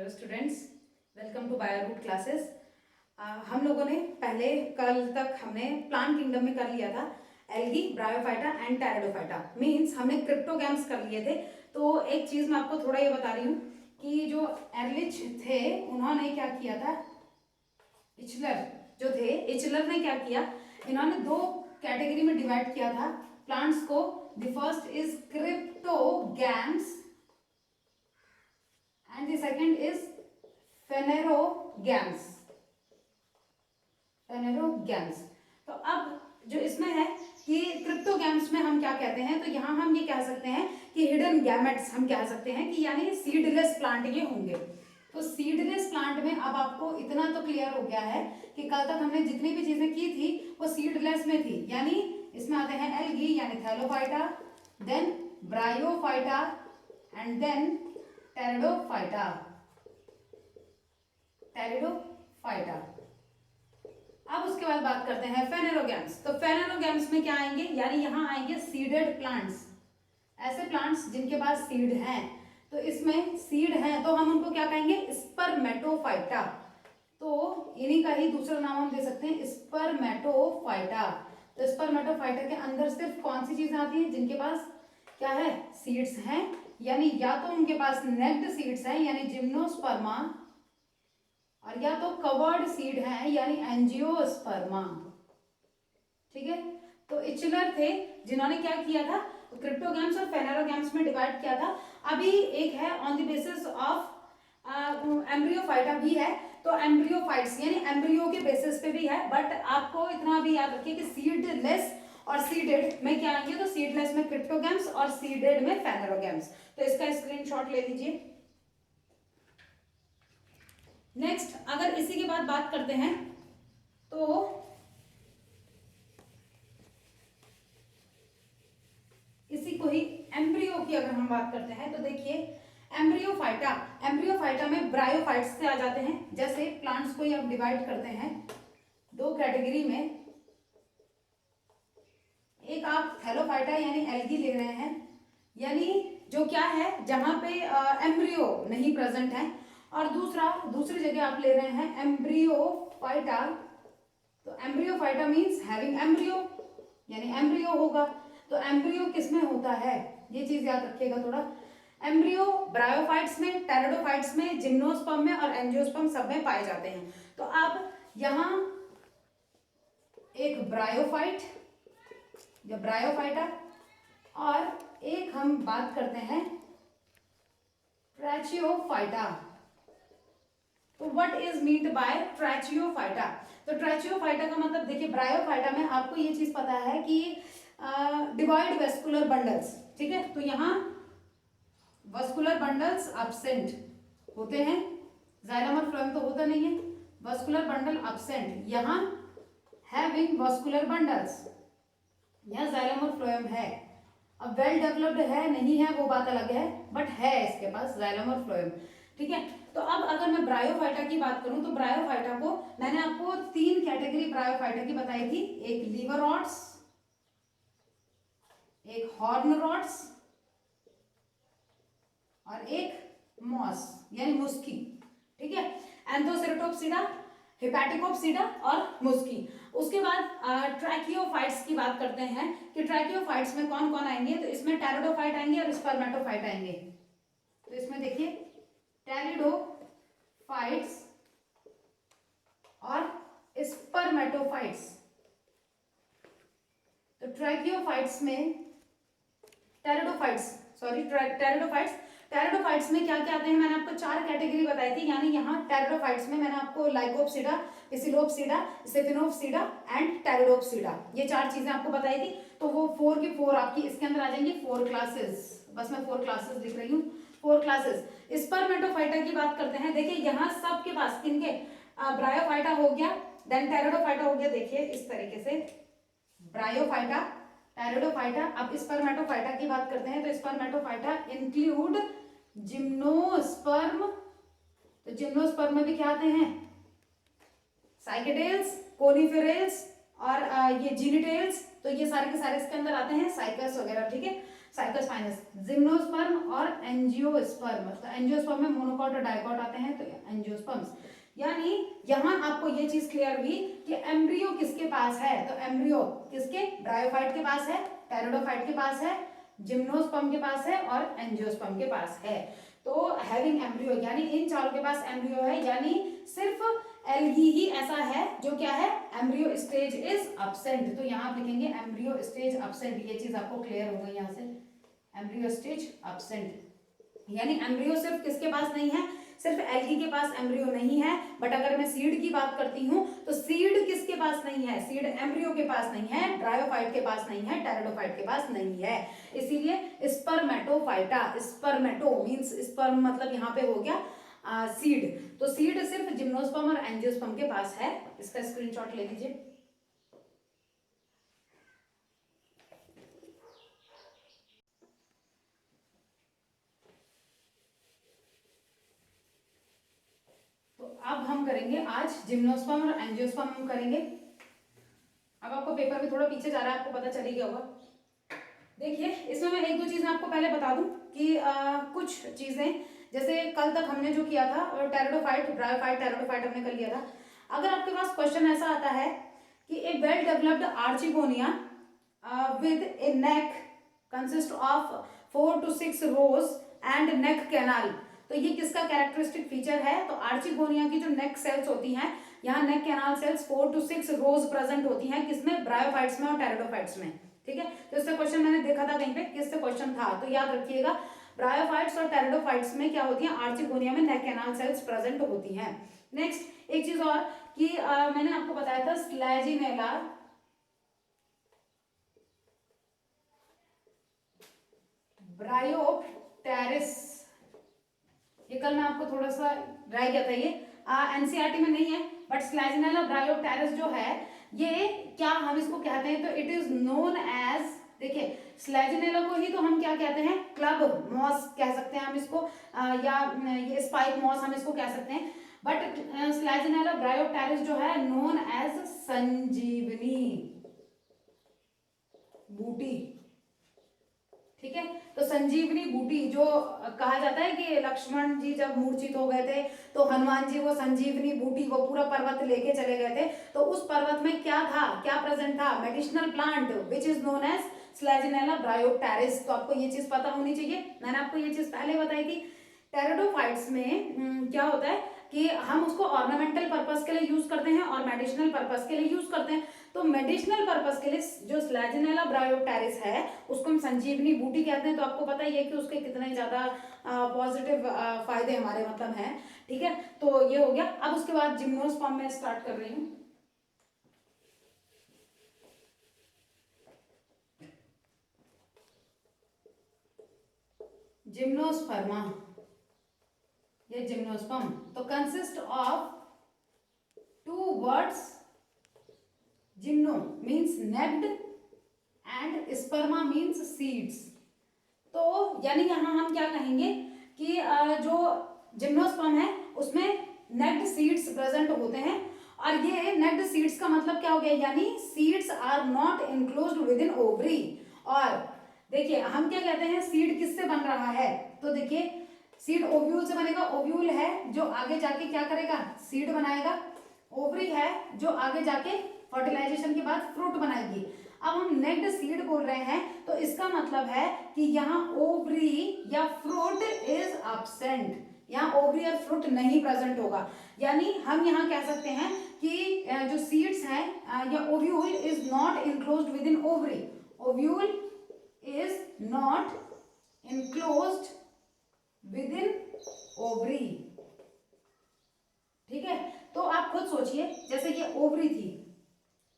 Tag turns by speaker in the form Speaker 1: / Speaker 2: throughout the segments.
Speaker 1: Hello students, welcome to Bio Root classes. हम लोगों ने पहले कल तक हमने प्लांट किंगडम में कर लिया था algae, bryophyta and pteridophyta. Means हमने क्रिप्टोगैम्स कर लिए थे। तो एक चीज मैं आपको थोड़ा ये बता रही हूँ कि जो एर्लिच थे उन्होंने क्या किया था, इचलर जो थे, इचलर ने क्या किया, इन्होंने दो कैटेगरी में डिवाइड किया था प्लांट्स को। The first is cryptogams and the second is phanerogams। तो अब जो इसमें है कि क्रिप्टोगैम्स में हम क्या कहते हैं, तो यहां हम ये कह सकते हैं कि हिडन गैमेट्स हम कह सकते हैं कि यानी सीडलेस प्लांट ये होंगे। तो सीडलेस प्लांट में अब आपको इतना तो क्लियर हो गया है कि कल तक हमने जितनी भी चीजें की थी वो सीडलेस में थी। यानी इसमें आते हैं एल्गी यानी thallophyta, then bryophyta and then pteridophyta. अब उसके बाद बात करते हैं फेनेरोगैम्स। तो फेनेरोगैम्स में क्या आएंगे, यानी यहां आएंगे सीडेड प्लांट्स, ऐसे प्लांट्स जिनके पास सीड हैं। तो इसमें सीड हैं तो हम उनको क्या कहेंगे, स्पर्मेटोफाइटा। तो इन्हीं का ही दूसरा नाम हम दे सकते हैं स्पर्मेटोफाइटा। तो स्पर्मेटोफाइटा के अंदर सिर्फ कौन सी चीजें आती हैं, जिनके पास क्या है, सीड्स हैं, यानी या तो उनके पास नेक्ड सीड्स हैं यानी जिम्नोस्पर्मा, और या तो कवर्ड सीड है यानी एंजियोस्पर्मा। ठीक है। तो इचलर थे जिन्होंने क्या किया था, क्रिप्टोगैम्स और फेनेरोगैम्स में डिवाइड किया था। अभी एक है on the basis of Embryophyta भी है। तो एम्ब्रियोफाइट्स यानी एम्ब्रियो के बेसिस पे भी है, बट आपको इतना भी याद रखिए कि सीडलेस और सीडेड में क्या आएंगे, तो सीडलेस में क्रिप्टोगैम्स और सीडेड में फेनेरोगैम्स। तो इसका स्क्रीनशॉट ले लीजिए। नेक्स्ट अगर इसी के बाद बात करते हैं तो इसी को ही एम्ब्रियो की अगर हम बात करते हैं तो देखिए एम्ब्रियोफाइटा में ब्रायोफाइट्स से आ जाते हैं। जैसे प्लांट्स को ही आप डिवाइड करते हैं दो कैटेगरी में, एक आप थैलोफाइटा यानी एल्गी ले रहे हैं, यानी जो क्या है जहां पे एम्ब्रियो नहीं प्रेजेंट है, और दूसरी जगह आप ले रहे हैं एम्ब्रियोफाइटा। तो एम्ब्रियोफाइटा मींस हैविंग एम्ब्रियो, यानी एम्ब्रियो होगा। तो एम्ब्रियो किसमें होता है, ये चीज याद रखिएगा थोड़ा। एम्ब्रियो ब्रायोफाइट्स में, टेरिडोफाइट्स में, जिम्नोस्पर्म में और एंजियोस्पर्म सब में पाए जाते हैं। तो अब यहां एक ब्रायोफाइट या ब्रायोफाइटा, और एक हम बात करते हैं ट्रैचियोफाइटा। तो व्हाट इज मीन्ड बाय ट्रैचियोफाइटा? तो ट्रैचियोफाइटा का मतलब देखिए, ब्रायोफाइटा में आपको ये चीज पता है कि डिवाइड वेस्कुलर बंडल्स, ठीक है। तो यहाँ वेस्कुलर बंडल्स एब्सेंट होते हैं, जाइलम और फ्लोएम तो होता नहीं है, वेस्कुलर बंडल एब्सेंट। यहाँ हैविंग वेस्कुलर बंडल्स, यहाँ जाइलम और फ्लोएम है। अब वेल डेवलप्ड है नहीं है वो बात अलग है, बट है इसके पास जाइलम और फ्लोएम, ठीक है। तो अब अगर मैं ब्रायोफाइटा की बात करूं तो ब्रायोफाइटा को मैंने आपको तीन कैटेगरी ब्रायोफाइटा की बताई थी, एक लीवर रॉड्स, एक हॉर्न रॉड्स और एक मॉस यानी मुस्की, ठीक है। एंथोसेरेटोप्सिडा, हेपेटिकोप्सिडा और मुस्की। उसके बाद ट्रैकियोफाइट्स की बात करते हैं कि ट्रैकियोफाइट्स में कौन कौन आएंगे, तो इसमें टेरिडोफाइट आएंगे और स्पर्मेटोफाइट आएंगे। तो इसमें देखिए टेरिडोफाइट्स और स्पर्मेटोफाइट्स। तो ट्रैकियोफाइट्स में टेरिडोफाइट्स में क्या क्या आते हैं, मैंने आपको चार कैटेगरी बताई थी। यानी यहाँ टेरिडोफाइट्स में मैंने आपको लाइकोप्सिडा, पिसिलोप्सिडा, स्टेफिनोप्सिडा एंड टेरिडोप्सिडा, ये चार चीजें आपको बताई थी। तो वो 4 की 4 आपकी इसके अंदर आ जाएंगी, 4 क्लासेस। बस मैं 4 क्लासेस लिख रही हूँ, 4 क्लासेस। स्पर्मेटोफाइटा की बात करते हैं, देखिए यहाँ सबके पास किनके, ब्रायोफाइटा हो गया, देन टेरिडोफाइटा हो गया। देखिए इस तरीके से ब्रायोफाइटा, टेरिडोफाइटा। अब स्पर्मेटोफाइटा की बात करते हैं तो स्पर्मेटोफाइटा इंक्लूड जिम्नोस्पर्म। तो जिम्नोस्पर्म में भी क्या आते हैं, साइकेडेल्स, कोनिफेरेल्स और ये जीनिटेल्स। तो ये सारे के सारे इसके अंदर आते हैं, साइकस वगैरह, ठीक है। साइकोस्पाइनस, जिम्नोस्पर्म और एंजियोस्पर्म। तो एंजियोस्पर्म में मोनोकॉट और डाइकॉट आते हैं, तो एंजियोस्पर्म्स। यानी यहाँ आपको ये चीज क्लियर हुई कि एम्ब्रियो किसके पास है, तो एम्ब्रियो किसके, ब्रायोफाइट के पास है, टेरिडोफाइट के पास है, जिम्नोस्पर्म के पास है और एंजियोस्पर्म के पास है। तो हैविंग एम्ब्रियो यानी इन चारों के पास एम्ब्रियो है, यानी सिर्फ एल्गी ही ऐसा है जो क्या है, एम्ब्रियो स्टेज इज एब्सेंट। तो यहाँ आप लिखेंगे एम्ब्रियो स्टेज एब्सेंट, ये चीज आपको क्लियर हो गई यहाँ से, एम्ब्रियो स्टेज एब्सेंट। यानी एम्ब्रियो सिर्फ किसके पास नहीं है, सिर्फ एल्गी के पास एम्ब्रियो नहीं है। बट अगर मैं सीड की बात करती हूँ तो सीड किसके पास नहीं है, सीड एम्ब्रियो के पास नहीं है, ब्रायोफाइट के पास नहीं है, टेरिडोफाइट के पास नहीं है। इसीलिए स्पर्मेटोफाइटा, स्पर्मेटो मींस स्पर्म मतलब यहाँ पे हो गया सीड, तो सीड सिर्फ जिम्नोस्पर्म और एंजियोस्पर्म के पास है। इसका स्क्रीनशॉट ले लीजिए। तो अब हम करेंगे आज जिम्नोस्पर्म और एंजियोस्पर्म हम करेंगे। अब आपको पेपर में थोड़ा पीछे जा रहा है, आपको पता चल ही गया होगा। देखिए इसमें मैं एक दो चीजें आपको पहले बता दूं कि कुछ चीजें जैसे कल तक हमने जो किया था टेरिडोफाइट, ब्रायोफाइट, टेरिडोफाइट हमने कर लिया था। अगर आपके पास क्वेश्चन ऐसा आता है कि a well developed archegonia with a neck consist of 4 to 6 rows and neck canal, तो ये किसका कैरेक्टरिस्टिक फीचर है, तो आर्चिगोनिया की जो नेक सेल्स होती हैं, यहाँ neck canal cells 4 to 6 rows present होती हैं, किसमें, ब्रायोफाइट्स में और टेरिडोफाइट्स में। ठीक है, तो इससे क्वेश्चन मैंने देखा था कहीं पे, किससे क्वेश्चन था, तो याद रखिएगा ब्रायोफाइट्स और टेरिडोफाइट्स में क्या होती है, आर्चिगोनिया में नेक कैनाल सेल्स प्रेजेंट होती हैं। नेक्स्ट एक चीज और कि मैंने आपको बताया था स्लैजिनेला ब्रायोप्टेरिस, ये कल मैं आपको थोड़ा सा ड्राई किया था, ये एनसीईआरटी में नहीं है, बट स्लैजिनेला ब्रायोप्टेरिस जो है ये क्या हम इसको कहते हैं, तो इट इज नोन एज, देखिए स्लैजिनेला को ही तो हम क्या कहते हैं, क्लब मॉस कह सकते हैं हम इसको, या ये स्पाइक मॉस हम इसको कह सकते हैं, बट स्लैजिनेला ब्रायोप्टेरिस जो है नोन एज संजीवनी बूटी। ठीक है, तो संजीवनी बूटी जो कहा जाता है कि लक्ष्मण जी जब मूर्छित हो गए थे तो हनुमान जी वो संजीवनी बूटी वो पूरा पर्वत लेके चले गए थे, तो उस पर्वत में क्या था, क्या प्रेजेंट था, medicinal plant which is known as Selaginella bryopteris. तो आपको ये चीज पता होनी चाहिए, मैंने आपको ये चीज पहले बताई थी। टेरिडोफाइट्स में क्या होता है कि हम उसको ऑर्नामेंटल पर्पस के लिए यूज करते हैं और मेडिसिनल पर्पस के लिए यूज करते हैं। तो मेडिसिनल पर्पस के लिए जो स्लैजिनेला ब्रायोप्टेरिस है उसको हम संजीवनी बूटी कहते हैं। तो आपको पता ही है कि उसके कितने ज्यादा पॉजिटिव फायदे हमारे मतलब हैं। ठीक है, तो ये हो गया। अब उसके बाद जिम्नोस्पर्म में स्टार्ट कर रही हूँ। जिम्नोस्पर्मा, ये जिम्नोस्पर्म तो consist of 2 words, gymno means naked and sperma means seeds. तो यानी यहाँ हम क्या कहेंगे कि जो जिम्नोस्पर्म है उसमें नेक्ड सीड्स प्रेजेंट होते हैं, और ये नेक्ड सीड्स का मतलब क्या हो गया, यानी seeds are not enclosed with in ovary. और देखिए हम क्या कहते हैं, सीड किससे बन रहा है, तो देखिए सीड ओव्यूल से बनेगा, ओव्यूल है जो आगे जाके क्या करेगा, सीड बनाएगा, ओवरी है जो आगे जाके फर्टिलाइजेशन के बाद फ्रूट बनाएगी। अब हम नेक्ड सीड बोल रहे हैं तो इसका मतलब है कि यहाँ ओवरी या फ्रूट इज एब्सेंट, यहाँ ओवरी और फ्रूट नहीं प्रेजेंट होगा। यानी हम यहाँ कह सकते हैं कि जो सीड्स हैं या ovule is not enclosed with in ovary, ovule is not enclosed with in ovary. ठीक है, तो आप खुद सोचिए जैसे ये ओवरी थी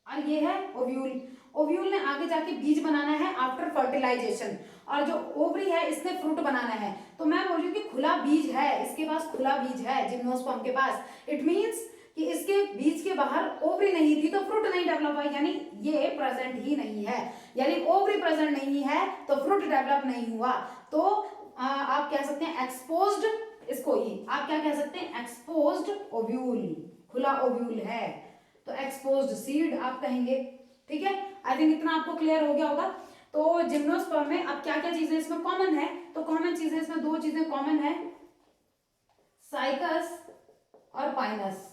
Speaker 1: और ये है ओव्यूल, ओव्यूल ने आगे जाके बीज बनाना है आफ्टर फर्टिलाइजेशन, और जो ओवरी है इसने फ्रूट बनाना है। तो मैं बोल रही हूँ कि खुला बीज है, इसके पास खुला बीज है जिम्नोस्पर्म के पास। इट मीन्स कि इसके बीज के बाहर ओवरी नहीं थी तो फ्रूट नहीं डेवलप हुआ, यानी ये प्रेजेंट ही नहीं है। यानी ओवरी प्रेजेंट नहीं है तो फ्रूट डेवलप नहीं हुआ। तो आप कह सकते हैं एक्सपोज्ड, इसको ही आप क्या कह सकते हैं, एक्सपोज्ड ओव्यूल, खुला ओव्यूल है तो एक्सपोज्ड सीड आप कहेंगे। ठीक है, आई थिंक इतना आपको क्लियर हो गया होगा। तो जिम्नोस्पर्म में अब क्या क्या चीजें इसमें कॉमन है, तो कॉमन चीजें इसमें दो चीजें कॉमन है, साइकस और पाइनस,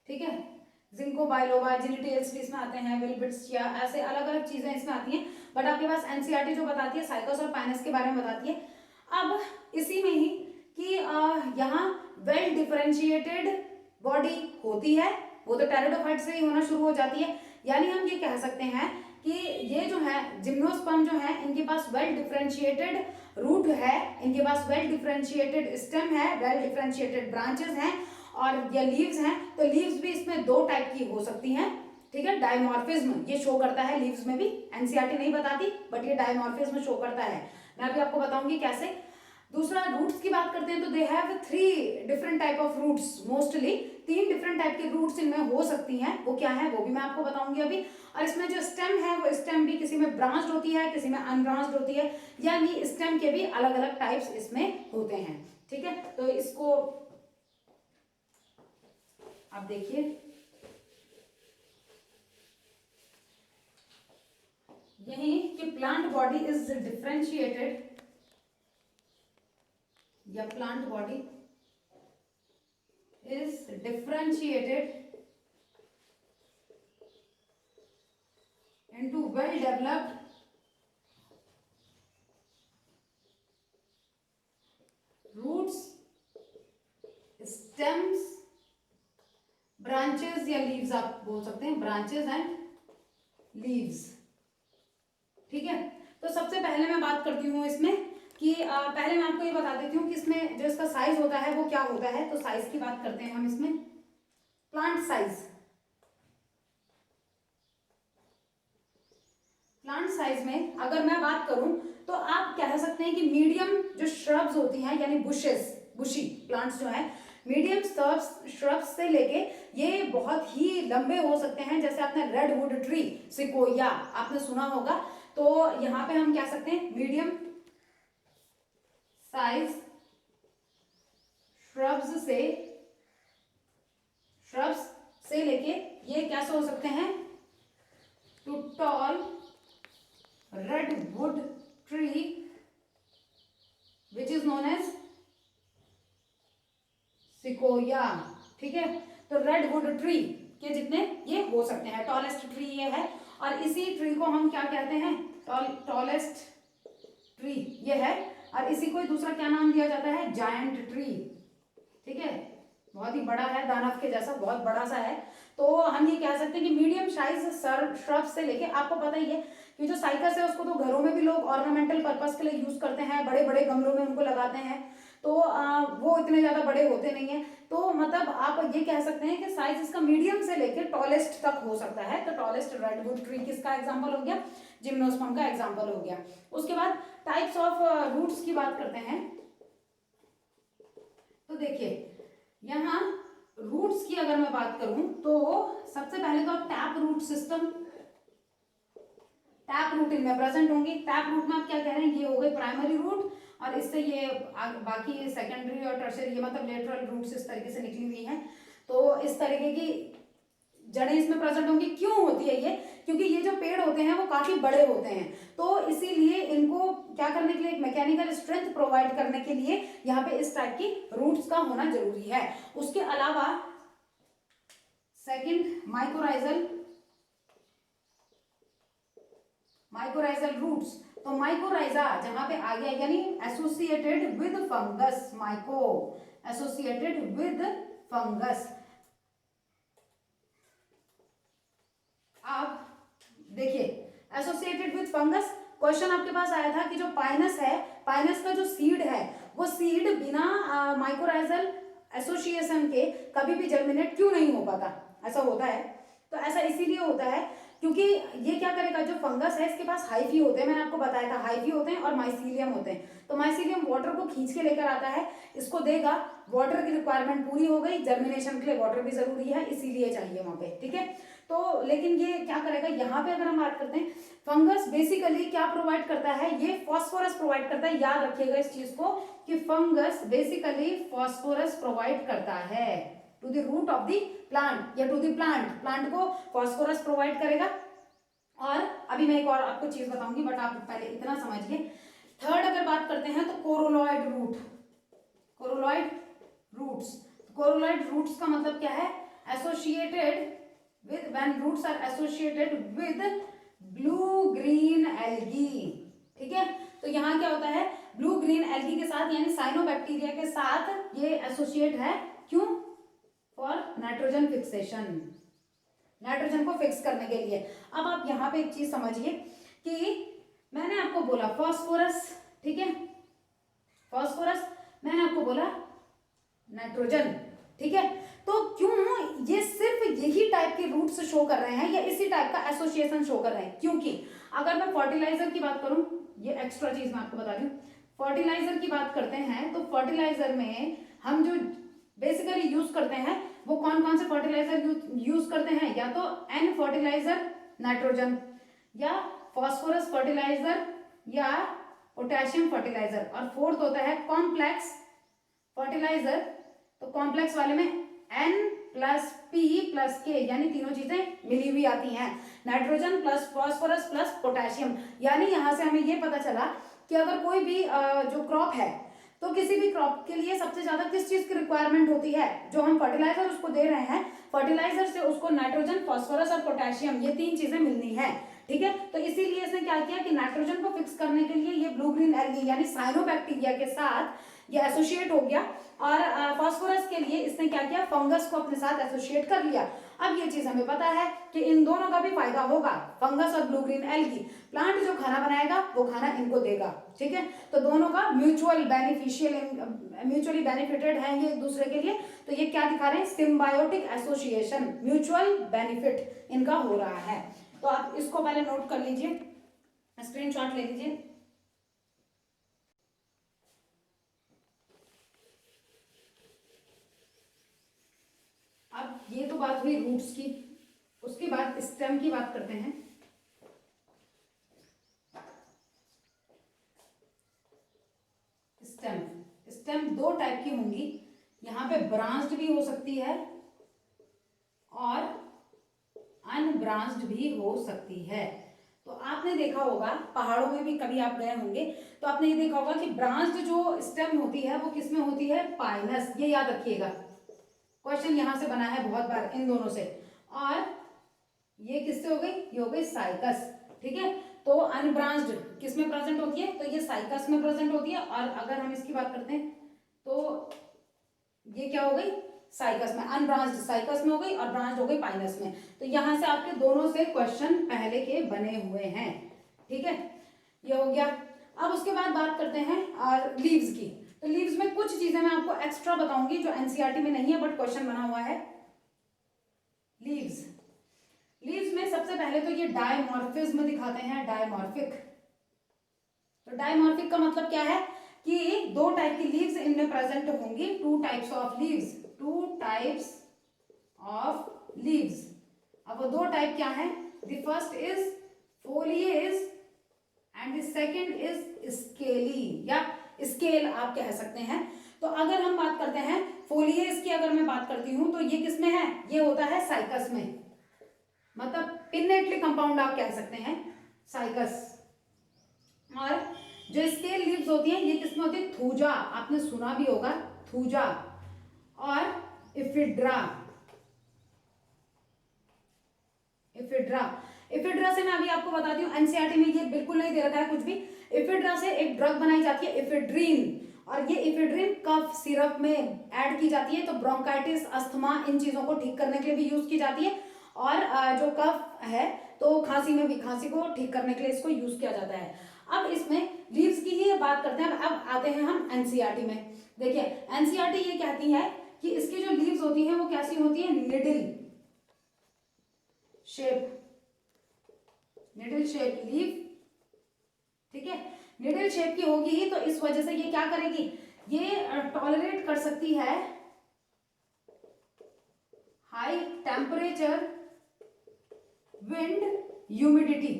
Speaker 1: ठीक है। जिंको बाइलोबा, जिनिटेल्स भी इसमें आते हैं, विल्बिट्स या ऐसे अलग अलग चीजें इसमें आती हैं, बट आपके पास एनसीईआरटी जो बताती है साइकस और पाइनस के बारे में बताती है। अब इसी में ही कि यहाँ वेल डिफरेंशिएटेड बॉडी होती है, वो तो टेरिडोफाइट से ही होना शुरू हो जाती है, यानी हम ये कह सकते हैं कि ये जो है जिम्नोस्पर्म जो है इनके पास वेल डिफरेंशिएटेड रूट है, इनके पास वेल डिफरेंशिएटेड स्टेम है, वेल डिफरेंशिएटेड ब्रांचेस हैं, और ये लीव्स हैं, तो लीव्स भी इसमें दो टाइप की हो सकती हैं, ठीक है। डायमॉर्फिज्म ये शो करता है लीव्स में भी, एनसीईआरटी नहीं बताती बट ये डायमॉर्फिज्म शो करता है, मैं अभी आपको बताऊंगी कैसे। दूसरा रूट्स की बात करते हैं तो they have 3 different type of roots, mostly 3 different type के रूट्स इनमें हो सकती हैं, वो क्या है वो भी मैं आपको बताऊंगी अभी। और इसमें जो स्टेम है वो स्टेम भी किसी में ब्रांच्ड होती है, किसी में अनब्रांच्ड होती है, यानी स्टेम के भी अलग अलग टाइप्स इसमें होते हैं, ठीक है। तो इसको आप देखिए, यही कि प्लांट बॉडी इज डिफरेंशिएटेड, या plant body is differentiated into well developed roots, stems, branches या leaves आप बोल सकते हैं, branches and leaves, ठीक है। तो सबसे पहले मैं बात करती हूँ इसमें कि पहले मैं आपको ये बता देती हूँ कि इसमें जो इसका साइज होता है वो क्या होता है। तो साइज की बात करते हैं हम इसमें, प्लांट साइज, प्लांट साइज में अगर मैं बात करूं तो आप कह सकते हैं कि मीडियम जो श्रब्स होती हैं यानी बुशेस, बुशी प्लांट्स जो है, मीडियम श्रब्स से लेके ये बहुत ही लंबे हो सकते हैं, जैसे आपने रेडवुड ट्री, सिकोया आपने सुना होगा, तो यहाँ पे हम कह सकते हैं मीडियम साइज श्रब्स से लेके ये कैसे हो सकते हैं, too tall redwood tree which is known as sequoia, ठीक है। तो redwood ट्री के जितने ये हो सकते हैं, टॉलेस्ट ट्री ये है, और इसी ट्री को हम क्या कहते हैं, टॉलेस्ट ट्री ये है, और इसी को दूसरा क्या नाम दिया जाता है, जायंट ट्री, ठीक है। बहुत ही बड़ा है, दानव के जैसा बहुत बड़ा सा है। तो हम ये कह सकते हैं कि मीडियम साइज श्रब से लेके, आपको पता ही है कि जो साइकस है उसको तो घरों में भी लोग ऑर्नामेंटल पर्पस के लिए यूज करते हैं, बड़े बड़े गमलों में उनको लगाते हैं, तो वो इतने ज्यादा बड़े होते नहीं है, तो मतलब आप ये कह सकते हैं कि साइज इसका मीडियम से लेकर टॉलेस्ट तक हो सकता है। तो टॉलेस्ट रेडवुड ट्री किसका एग्जाम्पल हो गया, जिम्नोस्पर्म का एग्जाम्पल हो गया। उसके बाद टाइप्स ऑफ रूट्स की बात करते हैं, तो देखिए यहाँ रूट्स की अगर मैं बात करूं तो सबसे पहले तो tap root system, tap root इनमें प्रेजेंट होंगी। टैप रूट में आप क्या कह रहे हैं, ये हो गए प्राइमरी रूट, और इससे ये बाकी सेकेंडरी और टर्शियरी, ये मतलब लेटरल रूट्स इस तरीके से निकली हुई हैं। तो इस तरीके की जड़ें इसमें प्रेजेंट होंगी। क्यों होती है ये, क्योंकि ये जो पेड़ होते हैं वो काफी बड़े होते हैं, तो इसीलिए इनको क्या करने के लिए, एक मैकेनिकल स्ट्रेंथ प्रोवाइड करने के लिए यहाँ पे इस टाइप की रूट्स का होना जरूरी है। उसके अलावा सेकंड माइकोराइजल रूट्स, तो माइकोराइजा जहां पे आ गया यानी associated with fungus, associated with fungus. आप देखिए एसोसिएटेड विद फंगस, क्वेश्चन आपके पास आया था कि जो पाइनस है, पाइनस का जो सीड है वो सीड बिना माइकोराइजल एसोसिएशन के कभी भी जर्मिनेट क्यों नहीं हो पाता, ऐसा होता है। तो ऐसा इसीलिए होता है क्योंकि ये क्या करेगा, जो फंगस है इसके पास हाइफी होते हैं, मैंने आपको बताया था हाइफी होते हैं और माइसीलियम होते हैं। तो माइसीलियम वाटर को खींच के लेकर आता है, इसको देगा, वाटर की रिक्वायरमेंट पूरी हो गई, जर्मिनेशन के लिए वाटर भी जरूरी है इसीलिए चाहिए वहां पे, ठीक है। तो लेकिन ये क्या करेगा, यहाँ पे अगर हम बात करते हैं, फंगस बेसिकली क्या प्रोवाइड करता है, ये फास्फोरस प्रोवाइड करता है। याद रखिएगा इस चीज को कि फंगस बेसिकली फास्फोरस प्रोवाइड करता है to the root of the plant या टू द प्लांट, प्लांट को फास्फोरस प्रोवाइड करेगा। और अभी मैं एक और आपको चीज बताऊंगी, बट आप पहले इतना समझिए। थर्ड अगर बात करते हैं तो coralloid root, coralloid roots. Coralloid roots का मतलब क्या है? Associated with, when roots are associated with blue green algae. ठीक है, तो यहाँ क्या होता है? ब्लू ग्रीन एल्गी के साथ यानी साइनोबैक्टीरिया के साथ ये एसोसिएट है। क्यों? फॉर नाइट्रोजन फिक्सेशन, नाइट्रोजन को फिक्स करने के लिए। अब आप यहाँ पे एक चीज समझिए कि मैंने आपको बोला फास्फोरस, ठीक है, फास्फोरस, मैंने आपको बोला नाइट्रोजन, ठीक है। तो क्यों ये सिर्फ यही टाइप के रूट्स शो कर रहे हैं या इसी टाइप का एसोसिएशन शो कर रहे हैं? क्योंकि अगर मैं फर्टिलाइजर की बात करूं, ये एक्स्ट्रा चीज मैं आपको बता रही हूँ, फर्टिलाइजर की बात करते हैं तो फर्टिलाइजर में हम जो बेसिकली यूज करते हैं वो कौन कौन से फर्टिलाइजर यूज करते हैं? या तो एन फर्टिलाइजर नाइट्रोजन, या फॉस्फोरस फर्टिलाइजर, या पोटेशियम फर्टिलाइजर, और फोर्थ होता है कॉम्प्लेक्स फर्टिलाइजर। तो कॉम्प्लेक्स वाले में N plus P plus K यानी तीनों चीजें मिली हुई आती हैं, nitrogen plus phosphorus plus potassium. यानी यहां से हमें ये पता चला कि अगर कोई भी जो क्रॉप है तो किसी भी क्रॉप के लिए सबसे ज्यादा किस चीज की रिक्वायरमेंट होती है? जो हम फर्टिलाइजर उसको दे रहे हैं, फर्टिलाइजर से उसको नाइट्रोजन, फॉस्फोरस और पोटेशियम, ये तीन चीजें मिलनी है। ठीक है, तो इसीलिए इसने क्या किया कि नाइट्रोजन को फिक्स करने के लिए ये ब्लू ग्रीन एल्गी यानी साइनोबैक्टीरिया के साथ ये एसोसिएट हो गया, और फास्फोरस के लिए इसने क्या किया? फंगस को अपने साथ एसोसिएट कर लिया। अब ये चीज हमें पता है कि इन दोनों का भी फायदा होगा, फंगस और ब्लू ग्रीन एल्गी। प्लांट जो खाना बनाएगा वो खाना इनको देगा। ठीक है, तो दोनों का म्यूचुअल बेनिफिशियल, म्यूचुअली बेनिफिटेड है ये एक दूसरे के लिए। तो ये क्या दिखा रहे हैं? सिम्बायोटिक एसोसिएशन, म्यूचुअल बेनिफिट इनका हो रहा है। तो आप इसको पहले नोट कर लीजिए, स्क्रीनशॉट ले लीजिए। अब ये तो बात हुई रूट्स की, उसके बाद स्टेम की बात करते हैं। स्टेम, स्टेम दो टाइप की होंगी, यहाँ पे ब्रांच्ड भी हो सकती है और अनब्रांच्ड भी हो सकती है। तो आपने देखा होगा पहाड़ों में भी कभी आप गए होंगे तो आपने ये देखा होगा कि ब्रांच्ड जो स्टेम होती है वो किसमें होती है? पाइनस। ये याद रखिएगा, क्वेश्चन यहां से बना है बहुत बार इन दोनों से। और ये किससे हो गई? ये हो गई साइकस। ठीक है, तो अनब्रांच्ड किसमें प्रेजेंट होती है? तो ये साइकस में प्रेजेंट होती है। और अगर हम इसकी बात करते हैं तो ये क्या हो गई? साइकस में। अनब्रांच्ड साइकस में हो गई और ब्रांच्ड हो गई पाइनस में। तो यहां से आपके दोनों से क्वेश्चन पहले के बने हुए हैं। ठीक है, ये हो गया। अब उसके बाद बात करते हैं लीव्स की। तो लीव्स में कुछ चीजें मैं आपको एक्स्ट्रा बताऊंगी जो एनसीईआरटी में नहीं है बट क्वेश्चन बना हुआ है। लीव्स, लीव्स में सबसे पहले तो ये डायमॉर्फिज्म दिखाते हैं, डायमॉर्फिक। तो डायमॉर्फिक का मतलब क्या है? कि दो टाइप की लीव्स इनमें प्रेजेंट होंगी, two types of leaves, two types of leaves. अब वो दो टाइप क्या है? The first is foliage and the second is scaly, या स्केल आप कह सकते हैं। तो अगर हम बात करते हैं फोलिएज की, अगर मैं बात करती हूं तो ये किसमें है? ये होता है साइकस में, मतलब पिन्नेटली कंपाउंड आप कह सकते हैं, साइकस। और जो स्केल लीव्स होती हैं ये किसमें होती है? थूजा, आपने सुना भी होगा थूजा, और इफिड्रा। इफिड्रा, इफिड्रा से मैं अभी आपको बताती हूँ, एनसीईआरटी में ये बिल्कुल नहीं दे रखा है कुछ भी। इफिड्रा से एक ड्रग बनाई जाती है इफिड्रीन, और ये इफिड्रीन कफ सिरप में ऐड की जाती है। तो ब्रोंकाइटिस, अस्थमा, इन चीजों को ठीक करने के लिए भी यूज की जाती है। और जो कफ है तो खांसी में भी, खांसी को ठीक करने के लिए इसको यूज किया जाता है। अब इसमें लीव्स की ही बात करते हैं। अब आते हैं हम एनसीईआरटी में। देखिए एनसीईआरटी ये कहती है कि इसकी जो लीव्स होती हैं वो कैसी होती है? Needle shape, needle shape leave. ठीक है, निडल शेप की होगी ही, तो इस वजह से ये क्या करेगी? ये टॉलरेट कर सकती है हाई टेम्परेचर, विंड, ह्यूमिडिटी।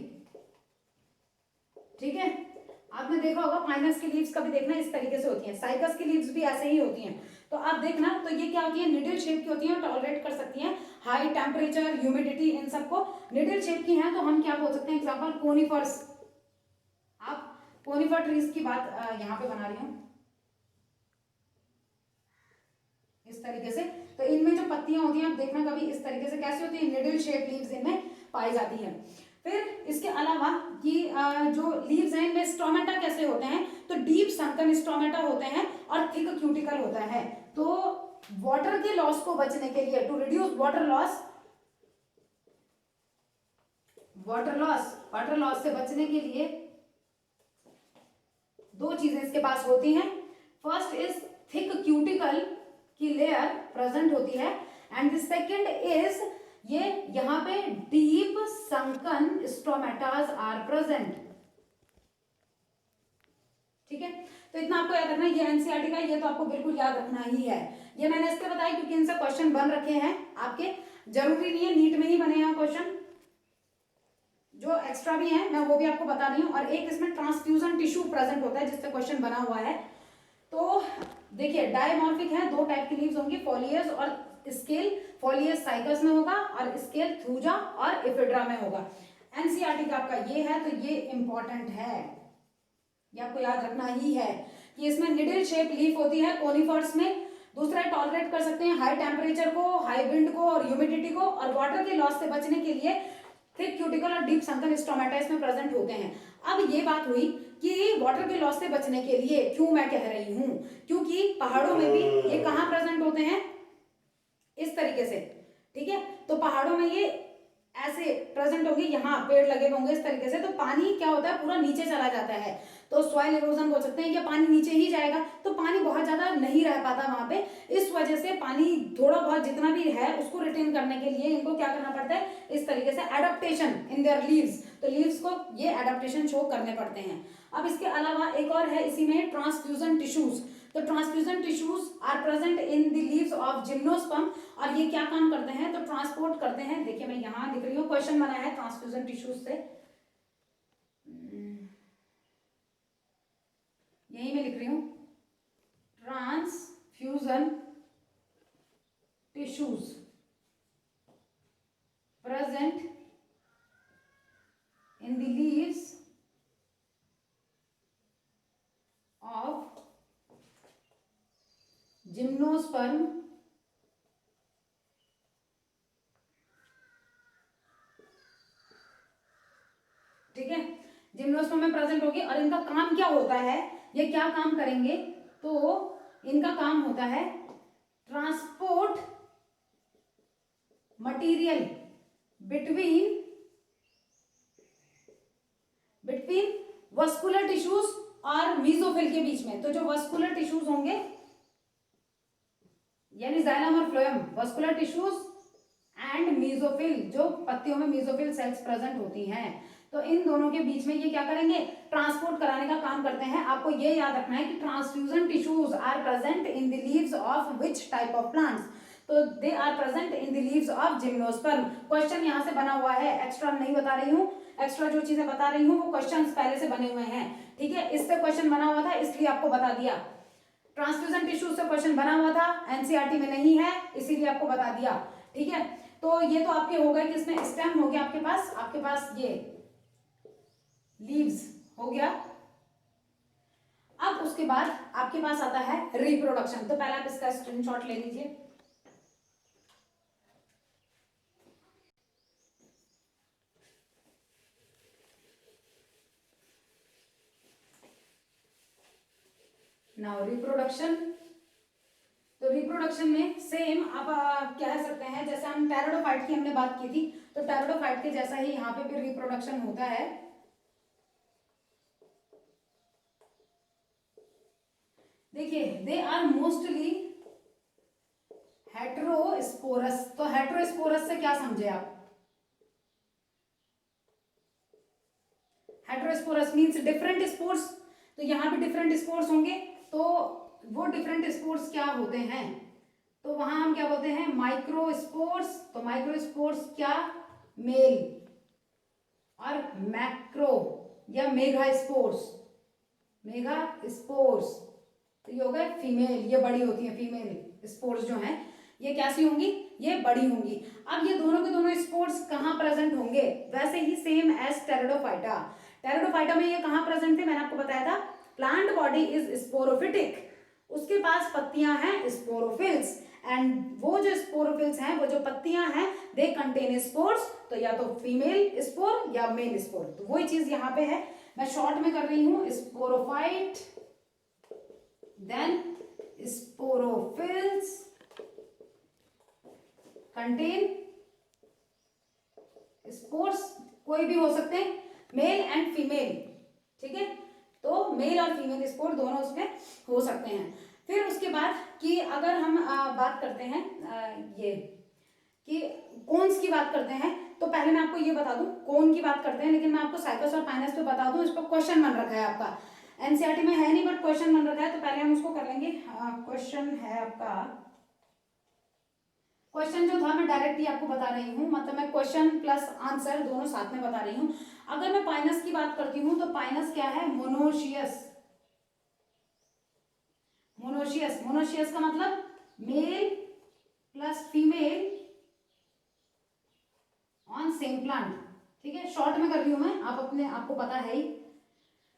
Speaker 1: ठीक है, आपने देखा होगा पाइनस की लीव्स का भी देखना इस तरीके से होती हैं, साइकस की लीव्स भी ऐसे ही होती हैं। तो आप देखना, तो ये क्या होती है, निडल शेप की होती है, टॉलरेट कर सकती हैं हाई टेम्परेचर, ह्यूमिडिटी, इन सबको। निडल शेप की हैं तो हम क्या बोल सकते हैं, एग्जाम्पल कोनिफर्स। आप कोनिफर ट्रीज की बात यहाँ पे बना रही हूँ इस तरीके से। तो इनमें जो पत्तियां होती हैं आप देखना कभी इस तरीके से कैसी होती है, निडल शेप लीव्स इनमें पाई जाती है। फिर इसके अलावा कि जो लीव्स हैं इनमें स्टोमेटा कैसे होते हैं, तो डीप संकन स्टोमेटा होते हैं और थिक क्यूटिकल होता है। तो वाटर के लॉस को बचने के लिए, to reduce water loss, water loss से बचने के लिए दो चीजें इसके पास होती हैं। फर्स्ट इज थिक क्यूटिकल की लेयर प्रेजेंट होती है, एंड द सेकंड इज ये यहां पे deep sunken stomatas are present. ठीक है, तो इतना आपको याद रखना है, ये एनसीईआरटी का, ये तो आपको बिल्कुल याद रखना ही है। ये मैंने इसलिए बताया क्योंकि इनसे क्वेश्चन बन रखे हैं आपके, जरूरी नहीं है नीट में ही बने हैं क्वेश्चन, जो एक्स्ट्रा भी है मैं वो भी आपको बता रही हूँ। और एक इसमें ट्रांसफ्यूजन टिश्यू प्रेजेंट होता है जिससे क्वेश्चन बना हुआ है। तो देखिए डायमॉर्फिक है, दो टाइप की लीव्स होंगी, फॉलियस और स्केल। फॉलियस साइकस में होगा और स्केल थ्यूजा और इफिड्रा में होगा। एनसीईआरटी का आपका ये है, तो ये इंपॉर्टेंट है, ये आपको याद रखना ही है कि इसमें निडल शेप लीफ होती है कोनिफर्स में। दूसरा टॉलरेट कर सकते हैं हाई टेम्परेचर को, हाई विंड को और ह्यूमिडिटी को, और वाटर के लॉस से बचने के लिए थिक क्यूटिकल और डीप संकन स्टोमेटा इसमें प्रेजेंट होते हैं। अब ये बात हुई कि वाटर के लॉस से बचने के लिए क्यों मैं कह रही हूं, क्योंकि पहाड़ों में भी ये कहां प्रेजेंट होते हैं, इस तरीके से। ठीक है, तो पहाड़ों में ये ऐसे प्रेजेंट होंगे, यहाँ पेड़ लगे होंगे इस तरीके से, तो पानी क्या होता है पूरा नीचे चला जाता है, तो सॉइल इरोजन बोल सकते हैं, कि पानी नीचे ही जाएगा, तो पानी बहुत ज्यादा नहीं रह पाता वहां पे। इस वजह से पानी थोड़ा बहुत जितना भी है उसको रिटेन करने के लिए इनको क्या करना पड़ता है, इस तरीके से एडेप्टेशन इन देयर लीव्स, तो लीव्स को ये एडेप्टेशन शो करने पड़ते हैं। अब इसके अलावा एक और है इसी में ट्रांसफ्यूजन टिश्यूज। तो transfusion tissues are present in the leaves of gymnosperm, और ये क्या काम करते हैं, तो ट्रांसपोर्ट करते हैं। देखिए मैं यहां लिख रही हूँ, क्वेश्चन बना है ट्रांसफ्यूजन टिश्यूज से, यही मैं लिख रही हूं, transfusion tissues present in the leaves of gymnosperm ठीक है, जिम्नोस्पर्म में प्रेजेंट होगी। और इनका काम क्या होता है, ये क्या काम करेंगे, तो इनका काम होता है transport material between vascular tissues और मीजोफिल के बीच में। तो जो वस्कुलर टिश्यूज होंगे यानी जाइलम और phloem, vascular tissues and mesophyll, जो पत्तियों में मीजोफिल सेल्स प्रेजेंट होती हैं, तो इन दोनों के बीच में ये क्या करेंगे, ट्रांसपोर्ट कराने का काम करते हैं। आपको ये याद रखना है कि transfusion tissues are present in the leaves of which type of plants, तो they are present in the leaves of gymnosperm. Question यहाँ से बना हुआ है, एक्स्ट्रा नहीं बता रही हूँ, एक्स्ट्रा जो चीजें बता रही हूँ वो क्वेश्चंस पहले से बने हुए हैं। ठीक है, इससे क्वेश्चन बना हुआ था इसलिए आपको बता दिया, ट्रांसफ्यूजन टिश्यू से क्वेश्चन बना हुआ था, एनसीईआरटी में नहीं है इसीलिए आपको बता दिया। ठीक है, तो ये तो आपके हो गए कि इसमें स्टेम हो गया आपके पास ये लीव्स हो गया। अब उसके बाद आपके पास आता है रिप्रोडक्शन, तो पहले आप इसका स्क्रीनशॉट ले लीजिए। नाउ रिप्रोडक्शन, तो रिप्रोडक्शन में सेम आप कह सकते हैं जैसे हम टेरिडोफाइट की हमने बात की थी, तो टेरिडोफाइट के जैसा ही यहाँ पे भी रिप्रोडक्शन होता है। देखिए दे आर मोस्टली हेटेरोस्पोरस, तो हेटेरोस्पोरस से क्या समझे आप, हेटेरोस्पोरस मींस डिफरेंट स्पोर्स, तो यहाँ पे डिफरेंट स्पोर्स होंगे, तो वो डिफरेंट स्पोर्स क्या होते हैं, तो वहां हम क्या बोलते हैं, माइक्रोस्पोर्स। तो माइक्रोस्पोर्स क्या, मेल, और मैक्रो या मेगा स्पोर्स तो ये हो गए फीमेल, ये बड़ी होती है फीमेल स्पोर्स जो हैं, ये कैसी होंगी, ये बड़ी होंगी। अब ये दोनों के दोनों स्पोर्स कहाँ प्रेजेंट होंगे, वैसे ही सेम एज टेरिडोफाइटा। टेरिडोफाइटा में ये कहाँ प्रेजेंट थे, मैंने आपको बताया था प्लांट बॉडी इज स्पोरोफिटिक, उसके पास पत्तियां हैं स्पोरोफिल्स, एंड वो जो स्पोरोफिल्स हैं, वो जो पत्तियां हैं, दे कंटेन स्पोर्स, तो या तो फीमेल स्पोर या मेल स्पोर। तो वही चीज यहाँ पे है, मैं शॉर्ट में कर रही हूं, sporophyte then sporophylls contain spores, कोई भी हो सकते हैं मेल एंड फीमेल, ठीक है। तो मेल और फीमेल स्पोर दोनों उसमें हो सकते हैं। फिर उसके बाद कि अगर हम बात करते हैं ये कि कोन्स की बात करते हैं, तो पहले मैं आपको ये बता दूं, कोन की बात करते हैं, लेकिन मैं आपको साइकस और पाइनस पे बता दूं, इस पर क्वेश्चन बन रखा है आपका, एनसीईआरटी में है नहीं बट क्वेश्चन बन रखा है, तो पहले हम उसको कर लेंगे। क्वेश्चन है आपका, क्वेश्चन जो था मैं डायरेक्टली आपको बता रही हूँ, मतलब मैं क्वेश्चन प्लस आंसर दोनों साथ में बता रही हूँ। अगर मैं पाइनस की बात करती हूँ, तो पाइनस क्या है, मोनोशियस। मोनोशियस, मोनोशियस का मतलब male plus female on same plant, ठीक है। शॉर्ट में कर रही हूं मैं, आप अपने आपको पता है ही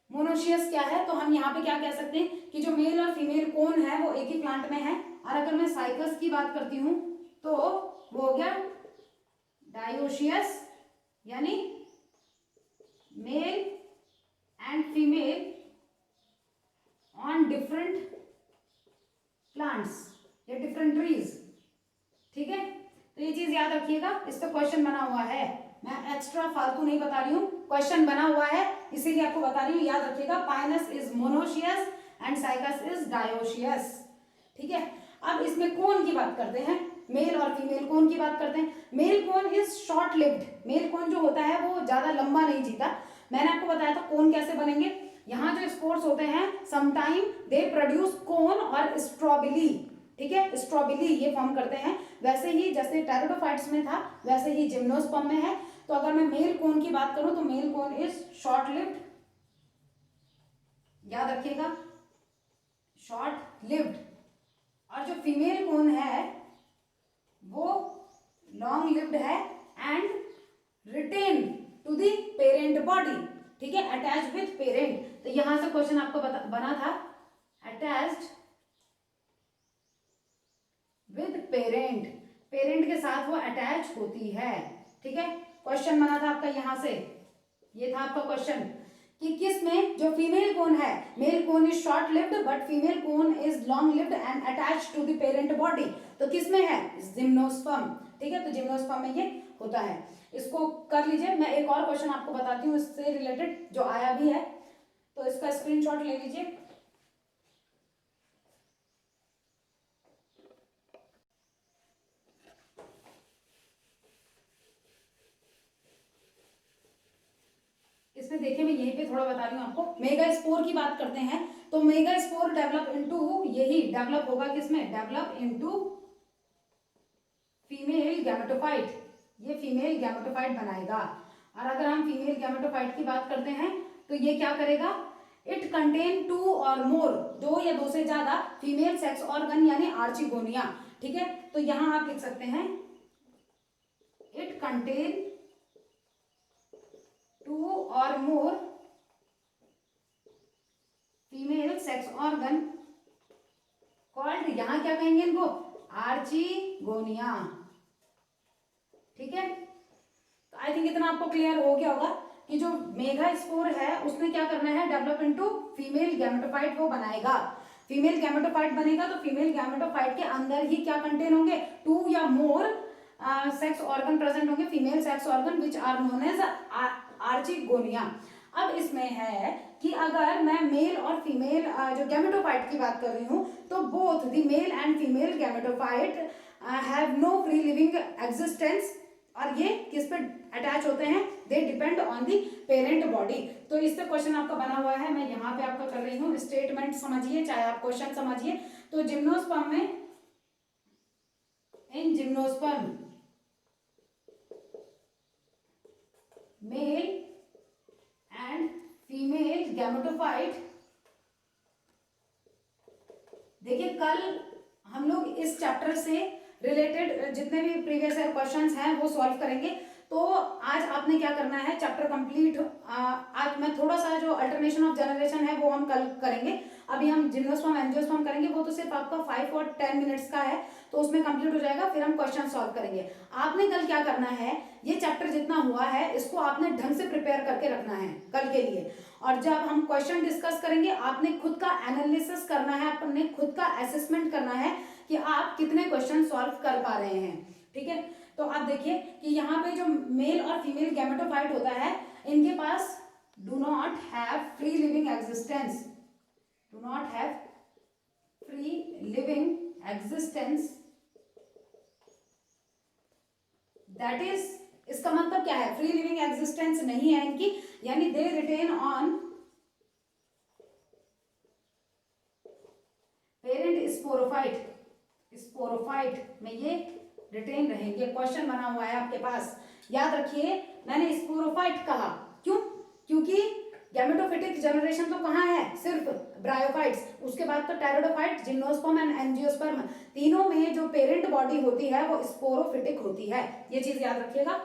Speaker 1: मोनोशियस क्या है। तो हम यहाँ पे क्या कह सकते हैं कि जो मेल और फीमेल कोन है वो एक ही प्लांट में है। और अगर मैं साइकस की बात करती हूँ तो वो हो गया डायोशियस, यानी mail and female on different plants या डिफरेंट ट्रीज, ठीक है। तो ये चीज याद रखिएगा, इस पर क्वेश्चन बना हुआ है, मैं एक्स्ट्रा फालतू नहीं बता रही हूँ, क्वेश्चन बना हुआ है इसीलिए आपको बता रही हूँ, याद रखिएगा। Pinus is monoecious and cycas is dioecious, ठीक है। अब इसमें कोन की बात करते हैं, मेल और फीमेल कोन की बात करते हैं। Mail cone is short lived, male cone जो होता है वो ज्यादा लंबा नहीं जीता। मैंने आपको बताया था कोन कैसे बनेंगे, यहाँ जो स्पोर्स होते हैं समटाइम दे प्रोड्यूस कोन और स्ट्रॉबेली, ठीक है, स्ट्रॉबेली ये फॉर्म करते हैं। वैसे ही जैसे टेरिडोफाइट्स में था वैसे ही जिम्नोस्पर्म में है। तो अगर मैं मेल कोन की बात करूं तो mail cone is short lived, याद रखिएगा शॉर्ट लिव्ड, और जो फीमेल कोन है वो लॉन्ग लिव्ड है and retain to the parent body, ठीक है, अटैच विथ पेरेंट। तो यहां से क्वेश्चन आपको बना था अटैच्ड विद पेरेंट, पेरेंट के साथ वो अटैच होती है, ठीक है। क्वेश्चन बना था आपका यहां से, ये था आपका क्वेश्चन कि किस में जो फीमेल कोन है, male cone is short lived but female cone is long lived and attach to the parent body, तो किस में है, जिम्नोस्पर्म, ठीक है। तो जिम्नोस्पर्म में ये होता है, इसको कर लीजिए। मैं एक और क्वेश्चन आपको बताती हूँ इससे रिलेटेड जो आया भी है, तो इसका स्क्रीनशॉट ले लीजिए। इसमें देखिए मैं यहीं पे थोड़ा बता रही हूँ आपको, मेगा स्पोर की बात करते हैं। तो मेगा स्पोर डेवलप इनटू, यही डेवलप होगा किसमें, डेवलप इनटू फीमेल गैमेटोफाइट, ये फीमेल गैमेटोफाइट बनाएगा। और अगर हम फीमेल गैमेटोफाइट की बात करते हैं तो ये क्या करेगा, इट कंटेन 2 और मोर, 2 या 2 से ज्यादा फीमेल सेक्स ऑर्गन यानी आर्चिगोनिया, ठीक है। तो यहां आप लिख सकते हैं इट कंटेन 2 और मोर फीमेल सेक्स ऑर्गन कॉल्ड, यहां क्या कहेंगे इनको, आर्चिगोनिया, ठीक है। तो आई थिंक इतना आपको क्लियर हो गया होगा कि जो मेगा स्पोर है उसने क्या करना है, डेवलप इनटू फीमेल गैमेटोफाइट वो बनाएगा। फीमेल गैमेटोफाइट बनेगा तो फीमेल गैमेटोफाइट के अंदर ही क्या कंटेन होंगे, 2 या मोर सेक्स ऑर्गन प्रेजेंट होंगे, female sex organ which are known as archegonia. अब इसमें है कि अगर मैं मेल और फीमेल जो गैमेटोफाइट की बात कर रही हूं, तो both the male and female gametophyte have no free living existence, और ये किस पे अटैच होते हैं, they depend on the parent body. तो इससे क्वेश्चन आपका बना हुआ है, मैं यहाँ पे आपका कर रही हूँ, स्टेटमेंट समझिए चाहे आप क्वेश्चन समझिए। तो जिम्नोस्पर्म में, इन gymnosperm mail and female gametophyte देखिए कल हम लोग इस चैप्टर से रिलेटेड जितने भी प्रीवियस ईयर क्वेश्चंस हैं वो सॉल्व करेंगे। तो आज आपने क्या करना है, चैप्टर कंप्लीट, आज मैं थोड़ा सा जो अल्टरनेशन ऑफ जनरेशन है वो हम कल करेंगे। अभी हम जिम्नोस्पर्म एंजियोस्पर्म करेंगे, वो तो सिर्फ आपका 5 और 10 मिनट्स का है, तो उसमें कंप्लीट हो जाएगा, फिर हम क्वेश्चन सॉल्व करेंगे। आपने कल क्या करना है, ये चैप्टर जितना हुआ है इसको आपने ढंग से प्रिपेयर करके रखना है कल के लिए। और जब हम क्वेश्चन डिस्कस करेंगे आपने खुद का एनालिसिस करना है, आपने खुद का असेसमेंट करना है कि आप कितने क्वेश्चन सॉल्व कर पा रहे हैं। ठीक है, तो आप देखिए कि यहाँ पे जो मेल और फीमेल गैमेटोफाइट होता है, इनके पास do not have free living existence, do not have free living existence, that is, इसका मतलब क्या है, फ्री लिविंग एग्जिस्टेंस नहीं है इनकी, यानी they retain on parent sporophyte, sporophyte में ये रिटेन रहेंगे। क्वेश्चन बना हुआ है आपके पास, याद रखिए मैंने स्पोरोफाइट कहा, क्यों, क्योंकि गैमेटोफिटिक जनरेशन तो कहाँ है, सिर्फ ब्रायोफाइट्स, उसके बाद तो टेरिडोफाइट, जिम्नोस्पर्म एंड एंजियोस्पर्म, तीनों में जो पेरेंट बॉडी होती है वो स्पोरोफिटिक होती है, ये चीज याद रखिएगा।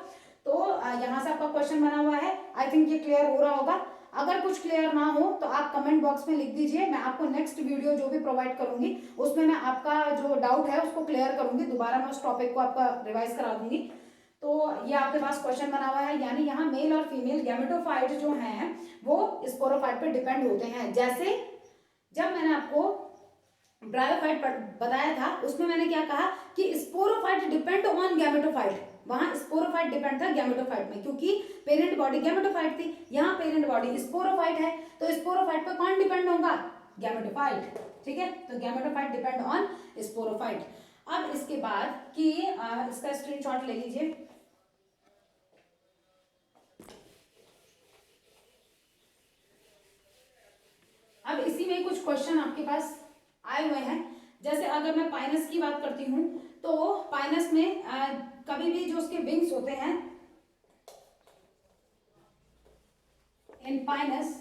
Speaker 1: तो यहाँ से आपका क्वेश्चन बना हुआ है, आई थिंक ये क्लियर हो रहा होगा। अगर कुछ क्लियर ना हो तो आप कमेंट बॉक्स में लिख दीजिए, मैं आपको नेक्स्ट वीडियो जो भी प्रोवाइड करूंगी उसमें मैं आपका जो डाउट है उसको क्लियर करूंगी, दोबारा मैं उस टॉपिक को आपका रिवाइज करा दूंगी। तो ये आपके पास क्वेश्चन बना हुआ है, यानी यहाँ मेल और फीमेल गैमेटोफाइट जो हैं वो स्पोरोफाइट पे डिपेंड होते हैं। जैसे जब मैंने आपको ब्रायोफाइट बताया था उसमें मैंने क्या कहा कि स्पोरोफाइट डिपेंड ऑन गैमेटोफाइट, वहां स्पोरोफाइट डिपेंड था गैमेटोफाइट में, क्योंकि पेरेंट बॉडी गैमेटोफाइट थी, यहाँ पेरेंट बॉडी स्पोरोफाइट है, तो स्पोरोफाइट पे कौन डिपेंड होगा, गैमेटोफाइट। ठीक है, तो गैमेटोफाइट डिपेंड ऑन स्पोरोफाइट। अब इसके बाद कि इसका स्क्रीनशॉट ले लीजिए, अब इसी में कुछ क्वेश्चन आपके पास आए हुए हैं। जैसे अगर मैं पाइनस की बात करती हूं तो पाइनस में कभी भी जो उसके विंग्स होते हैं, इन पाइनस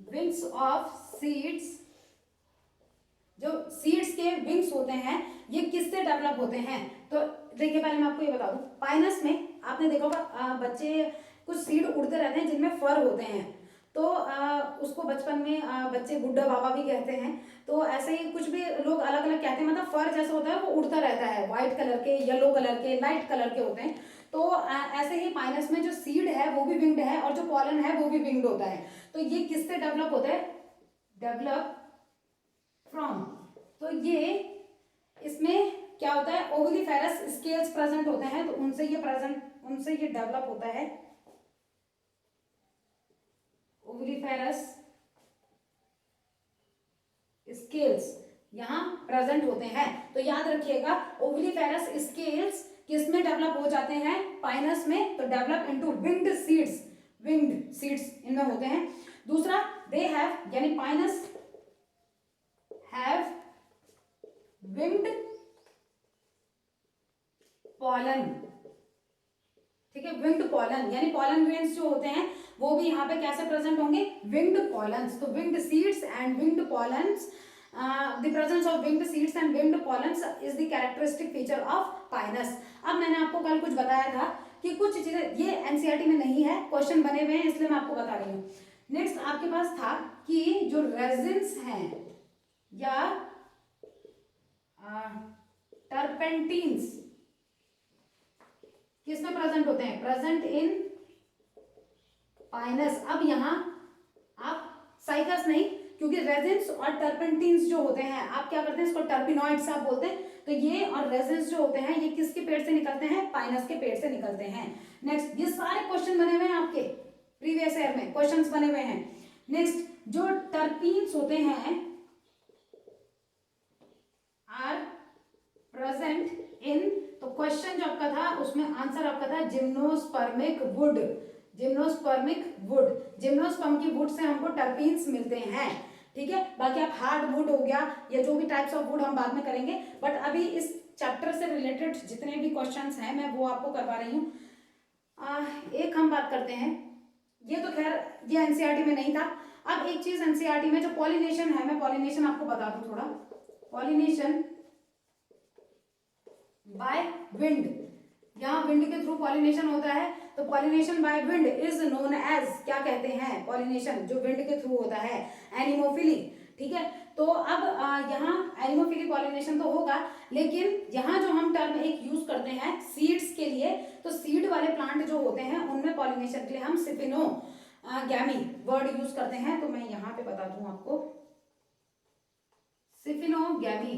Speaker 1: विंग्स ऑफ सीड्स, जो सीड्स के विंग्स होते हैं ये किससे डेवलप होते हैं। तो देखिए पहले मैं आपको ये बता दूं, पाइनस में आपने देखा होगा बच्चे कुछ सीड उड़ते रहते हैं जिनमें फर होते हैं, तो उसको बचपन में बच्चे बुड्ढा बाबा भी कहते हैं, तो ऐसे ही कुछ भी लोग अलग अलग कहते हैं, मतलब फर जैसा होता है वो उड़ता रहता है, व्हाइट कलर के, येलो कलर के, लाइट कलर के होते हैं। तो ऐसे ही पाइनस में जो सीड है वो भी विंग्ड है और जो पॉलन है वो भी विंग्ड होता है। तो ये किससे डेवलप होता है, डेवलप फ्रॉम, तो ये इसमें क्या होता है, ओविलिफेरस स्केल्स प्रेजेंट होते हैं, तो उनसे ये डेवलप होता है, ओविलिफेरस स्केल्स यहां प्रेजेंट होते हैं। तो याद रखिएगा ओविलिफेरस स्केल्स किस में डेवलप हो जाते हैं, पाइनस में, तो develop into winged seeds, winged seeds इनमें होते हैं। दूसरा दे हैव, यानी पाइनस हैव विंग्ड पॉलन, ठीक है, विंग्ड पॉलन, यानी पॉलन ग्रेन्स जो होते हैं वो भी यहाँ पे कैसे प्रेजेंट होंगे, विंग्ड पॉलन्स। तो winged seeds and winged pollens, the presence of winged seeds and winged pollens is the characteristic feature of Pinus. अब मैंने आपको कल कुछ बताया था कि कुछ चीजें ये एनसीईआरटी में नहीं है, क्वेश्चन बने हुए हैं इसलिए मैं आपको बता रही हूँ। नेक्स्ट आपके पास था कि जो रेजिन्स हैं या टर्पेंटीन्स किसमें प्रेजेंट होते हैं, प्रेजेंट इन पाइनस। अब यहाँ आप साइकस नहीं, क्योंकि रेजिन्स और टर्पेंटीन्स जो होते हैं आप क्या करते हैं, इसको टर्पिनॉइड्स आप बोलते हैं, तो ये और रेजिन्स जो होते हैं ये किसके पेड़ से निकलते हैं, पाइनस के पेड़ से निकलते हैं। नेक्स्ट, ये सारे क्वेश्चन बने हुए हैं आपके प्रीवियस ईयर में, क्वेश्चंस बने हुए हैं। नेक्स्ट, जो टर्पीन्स होते हैं आर प्रेजेंट इन, तो क्वेश्चन जो आपका था उसमें आंसर आपका था जिम्नोस्पर्मिक वुड, जिम्नोस्पर्मिक वुड, जिम्नोस्पर्म की वुड से हमको टर्पीन्स मिलते हैं। ठीक है, बाकी आप हार्ड वुड हो गया या जो भी टाइप्स ऑफ वुड हम बाद में करेंगे, बट अभी इस चैप्टर से रिलेटेड जितने भी क्वेश्चंस हैं मैं वो आपको करवा रही हूँ। एक हम बात करते हैं, ये तो खैर ये एनसीईआरटी में नहीं था। अब एक चीज एनसीईआरटी में जो पॉलिनेशन है, मैं पॉलिनेशन आपको बता दूं थोड़ा। पॉलिनेशन बाय विंड, यहाँ विंड के थ्रू पॉलिनेशन होता है, तो pollination by wind is known as, क्या कहते हैं, पॉलिनेशन जो विंड के थ्रू होता है, एनिमोफिली। ठीक है, तो अब यहाँ एनिमोफिली पॉलिनेशन तो होगा, लेकिन यहाँ जो हम टर्म एक यूज करते हैं सीड्स के लिए, तो सीड वाले प्लांट जो होते हैं उनमें पॉलिनेशन के लिए हम सिफिनोगैमी वर्ड यूज करते हैं। तो मैं यहाँ पे बता दूं आपको, सिफिनोगैमी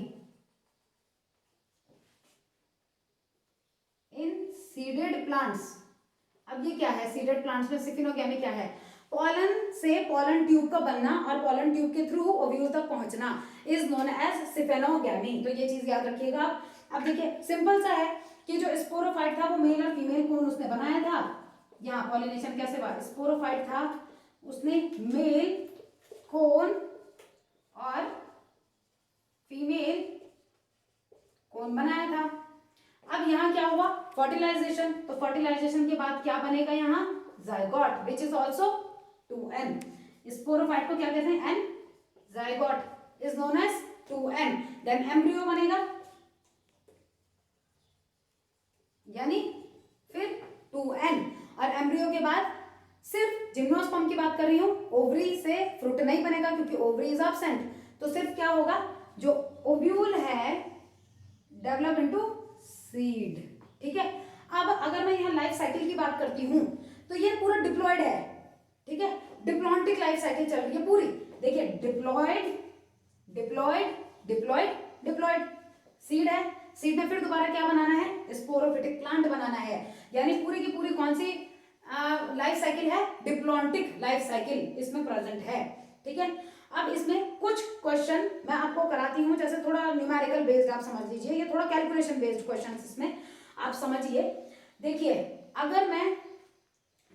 Speaker 1: इन सीडेड प्लांट्स। अब ये क्या है, सीडेड प्लांट्स में सिफिनोगैमी क्या है, पॉलन से पॉलन ट्यूब का बनना और पॉलन ट्यूब के थ्रू ओव्यूल तक पहुंचना इज नोन एज सिफिनोगैमी। तो ये चीज याद रखिएगा आप। अब देखिए सिंपल सा है कि जो स्पोरोफाइट था वो मेल और फीमेल कोन उसने बनाया था। यहाँ पॉलिनेशन कैसे हुआ, स्पोरोफाइट था उसने मेल कोन और फीमेल कोन बनाया था। अब यहाँ क्या हुआ, फर्टिलाइजेशन, तो फर्टिलाइजेशन के बाद क्या बनेगा यहाँ, zygote which is also 2n। Sporophyte को क्या कहते हैं, n, zygote is known as 2n। Then embryo बनेगा, यानी फिर 2n, और एम्ब्रियो के बाद सिर्फ जिम्नोस्पर्म की बात कर रही हूं, ओवरी से फ्रूट नहीं बनेगा क्योंकि ओवरी इज एब्सेंट। तो सिर्फ क्या होगा, जो ओव्यूल है डेवलप इनटू सीड। ठीक है, अब अगर मैं यहाँ लाइफ साइकिल की बात करती हूं तो ये पूरा डिप्लॉयड है। ठीक है, डिप्लॉन्टिक लाइफ साइकिल चल रही है पूरी। देखिए diploid diploid diploid diploid, seed है, सीड में फिर दोबारा क्या बनाना है, स्पोरोफिटिक प्लांट बनाना है, यानी पूरी की पूरी कौन सी लाइफ साइकिल है, डिप्लॉन्टिक लाइफ साइकिल इसमें प्रेजेंट है। ठीक है, अब इसमें कुछ क्वेश्चन मैं आपको कराती हूं, जैसे थोड़ा न्यूमेरिकल बेस्ड आप समझ लीजिए, ये थोड़ा कैलकुलेशन बेस्ड क्वेश्चन इसमें आप समझिए। देखिए अगर मैं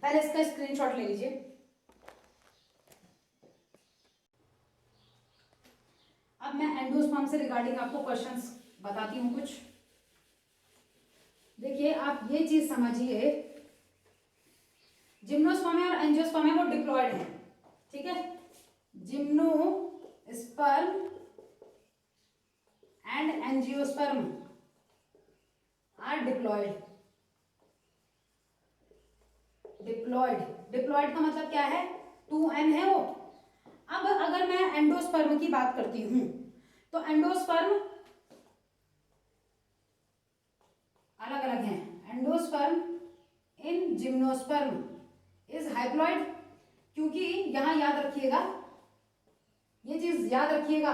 Speaker 1: पहले इसका स्क्रीनशॉट ले लीजिए। अब मैं एंडोस्पर्म से रिगार्डिंग आपको क्वेश्चंस बताती हूं कुछ। देखिए आप ये चीज समझिए, जिम्नोस्पर्म और एंजियोस्पर्म है वो डिप्लॉयड है। ठीक है, gymnosperm and angiosperm are diploid. Diploid, diploid का मतलब क्या है, 2n है वो। अब अगर मैं एंडोस्पर्म की बात करती हूं तो एंडोस्पर्म अलग अलग हैं। एंडोस्पर्म इन जिम्नोस्पर्म इज हाइप्लॉयड, क्योंकि यहां याद रखिएगा, ये चीज याद रखिएगा,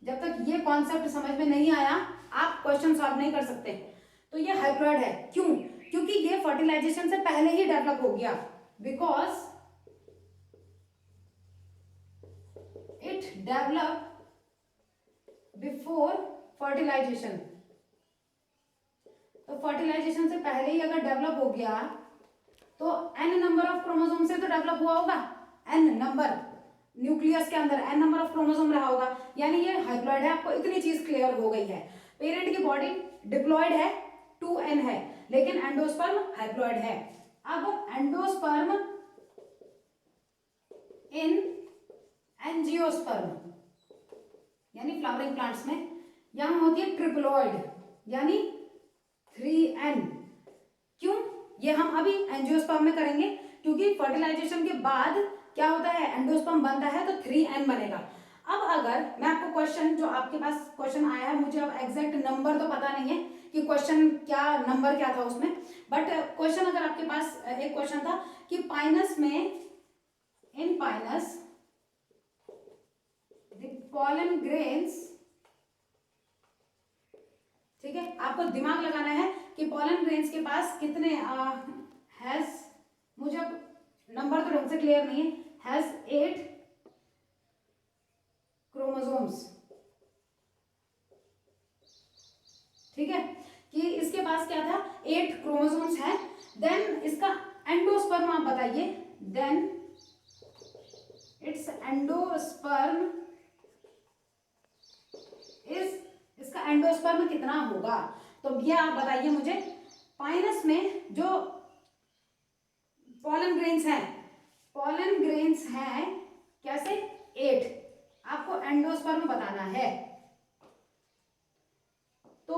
Speaker 1: जब तक ये कॉन्सेप्ट समझ में नहीं आया आप क्वेश्चन सॉल्व नहीं कर सकते। तो ये हाइप्लॉयड है, क्यों, क्योंकि ये फर्टिलाइजेशन से पहले ही डेवलप हो गया, because it develop before fertilization. तो फर्टिलाइजेशन से पहले ही अगर डेवलप हो गया तो n नंबर ऑफ क्रोमोसोम से तो डेवलप हुआ होगा, n नंबर न्यूक्लियस के अंदर n नंबर ऑफ क्रोमोसोम रहा होगा, यानी ये हाइप्लॉयड है। आपको इतनी चीज क्लियर हो गई है। पेरेंट की बॉडी डिप्लॉयड है, 2n है, लेकिन एंडोस्पर्म हाइप्लॉयड है। अब एंडोस्पर्म इन एंजियोस्पर्म यानी फ्लावरिंग प्लांट्स में यहां होती है ट्रिप्लॉयड, यानी 3n। क्यों, ये हम अभी एंजियोस्पर्म में करेंगे, क्योंकि फर्टिलाइजेशन के बाद क्या होता है, एंडोस्पर्म बनता है तो 3n बनेगा। अब अगर मैं आपको क्वेश्चन, जो आपके पास क्वेश्चन आया है, मुझे अब एग्जैक्ट नंबर तो पता नहीं है कि क्वेश्चन क्या नंबर क्या था उसमें, बट क्वेश्चन अगर आपके पास एक क्वेश्चन था कि पाइनस में, इन पाइनस द पॉलन ग्रेन्स, ठीक है, आपको दिमाग लगाना है कि पॉलन ग्रेन्स के पास कितने हैज, मुझे अब नंबर तो ढंग से क्लियर नहीं है, हैज 8 क्रोमोसोम्स। ठीक है, कि इसके पास क्या था, 8 क्रोमोसोम्स है। देन इसका एंडोस्पर्म आप बताइए, देन इट्स एंडोस्पर्म इज, इसका एंडोस्पर्म कितना होगा, तो ये आप बताइए मुझे। पाइनस में जो पॉलन ग्रेन्स हैं, पॉलन ग्रेन्स हैं एंडोस्पर्म बताना है। तो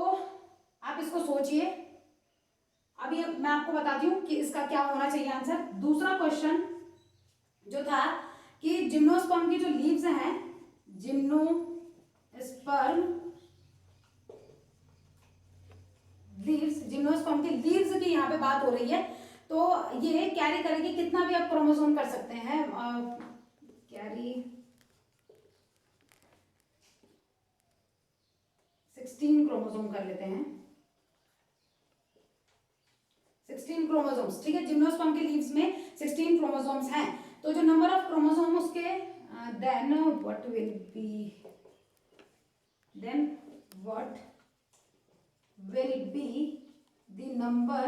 Speaker 1: आप इसको सोचिए। अभी मैं आपको बताती हूँ कि इसका क्या होना चाहिए आंसर। दूसरा क्वेश्चन जो था कि जिम्नोस्पर्म की जो लीव्स हैं, जिम्नोस्पर्म लीव्स, जिम्नोस्पर्म की लीव्स की यहाँ पे बात हो रही है। तो ये कैरी करेगी कितना भी आप क्रोमोसोम कर सकते हैं, कैरी 16 क्रोमोसोम कर लेते हैं, 16 क्रोमोसोम्स, ठीक है। जिम्नोस्पर्म के लीव्स में 16 क्रोमोसोम्स हैं। तो जो नंबर ऑफ क्रोमोसोम उसके then what will be the number